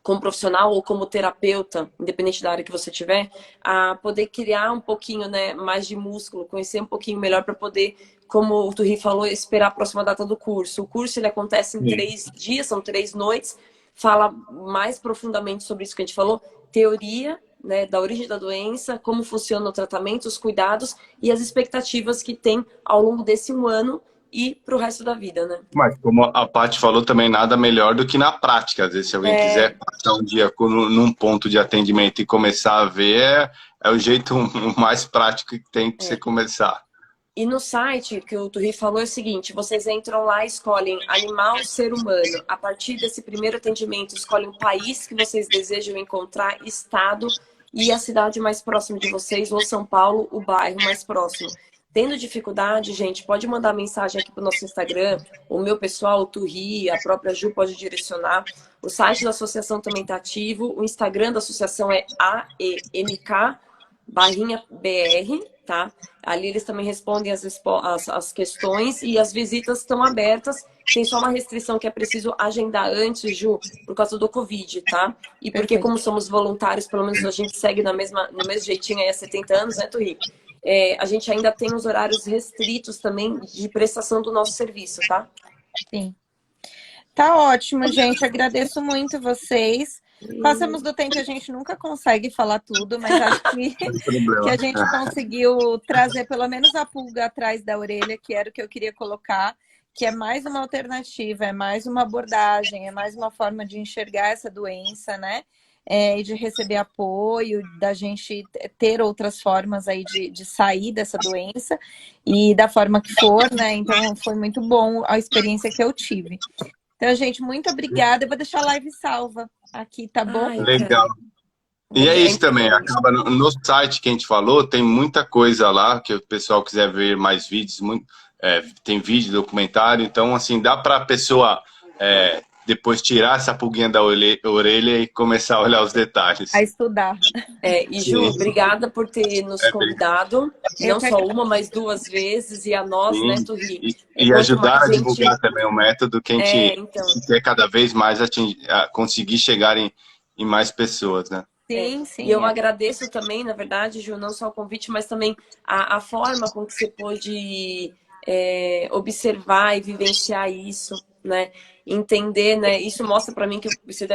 como profissional ou como terapeuta, independente da área que você tiver, a poder criar um pouquinho, né, mais de músculo, conhecer um pouquinho melhor para poder, como o Turri falou, esperar a próxima data do curso. O curso ele acontece em 3 dias, são 3 noites, fala mais profundamente sobre isso que a gente falou, teoria, né, da origem da doença, como funciona o tratamento, os cuidados e as expectativas que tem ao longo desse 1 ano e para o resto da vida, né? Mas como a Paty falou também, nada melhor do que na prática. Às vezes, se alguém quiser passar um dia num ponto de atendimento e começar a ver, é o jeito mais prático que tem para você começar. E no site, que o Turri falou, é o seguinte, vocês entram lá e escolhem animal, ser humano. A partir desse primeiro atendimento, escolhem o país que vocês desejam encontrar, estado e a cidade mais próxima de vocês, ou São Paulo, o bairro mais próximo. Tendo dificuldade, gente, pode mandar mensagem aqui para o nosso Instagram, o meu pessoal, o Turri, a própria Ju pode direcionar. O site da associação também está ativo. O Instagram da associação é AEMK_BR, tá? Ali eles também respondem as questões e as visitas estão abertas. Tem só uma restrição que é preciso agendar antes, Ju, por causa do Covid, tá? E porque Perfeito. como somos voluntários, pelo menos a gente segue no mesmo jeitinho aí há 70 anos, né, Turri? A gente ainda tem os horários restritos também de prestação do nosso serviço, tá? Sim. Tá ótimo, gente. Agradeço muito vocês. Passamos do tempo, a gente nunca consegue falar tudo, mas acho que a gente conseguiu trazer pelo menos a pulga atrás da orelha, que era o que eu queria colocar, que é mais uma alternativa, é mais uma abordagem, é mais uma forma de enxergar essa doença, né? E de receber apoio, da gente ter outras formas aí de sair dessa doença e da forma que for, né? Então foi muito bom a experiência que eu tive. Então, gente, muito obrigada. Eu vou deixar a live salva aqui, tá bom? Ai, Legal. E é isso também, acaba no site que a gente falou, tem muita coisa lá, que o pessoal quiser ver mais vídeos, tem vídeo, documentário, então assim, dá para a pessoa depois tirar essa pulguinha da orelha e começar a olhar os detalhes. A estudar. E Ju, obrigada por ter nos convidado, não só uma, mas 2 vezes, e a nós, sim, né, Turri? E ajudar a divulgar também o método que a gente quer cada vez mais conseguir chegar em mais pessoas, né? Sim, sim. E eu agradeço também, na verdade, Ju, não só o convite, mas também a forma com que você pôde observar e vivenciar isso, né? Entender, né? Isso mostra para mim que você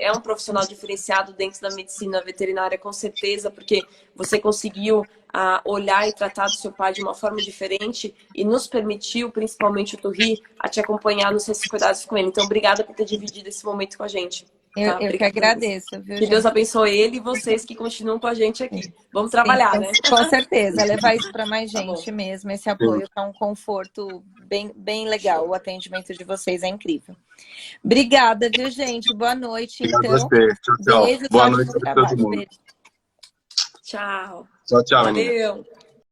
é um profissional diferenciado dentro da medicina veterinária, com certeza, porque você conseguiu olhar e tratar do seu pai de uma forma diferente e nos permitiu, principalmente o Turri, a te acompanhar nos seus cuidados com ele. Então, obrigada por ter dividido esse momento com a gente. Eu que agradeço, viu, que Deus abençoe ele e vocês que continuam com a gente aqui. Vamos trabalhar, né? Com certeza, levar isso para mais gente mesmo. Esse apoio é um conforto bem legal. O atendimento de vocês é incrível. Obrigada, viu, gente? Boa noite, então. Tchau, tchau. Beijo, boa noite para todo mundo. Beijo. Tchau. Tchau, Valeu. menina.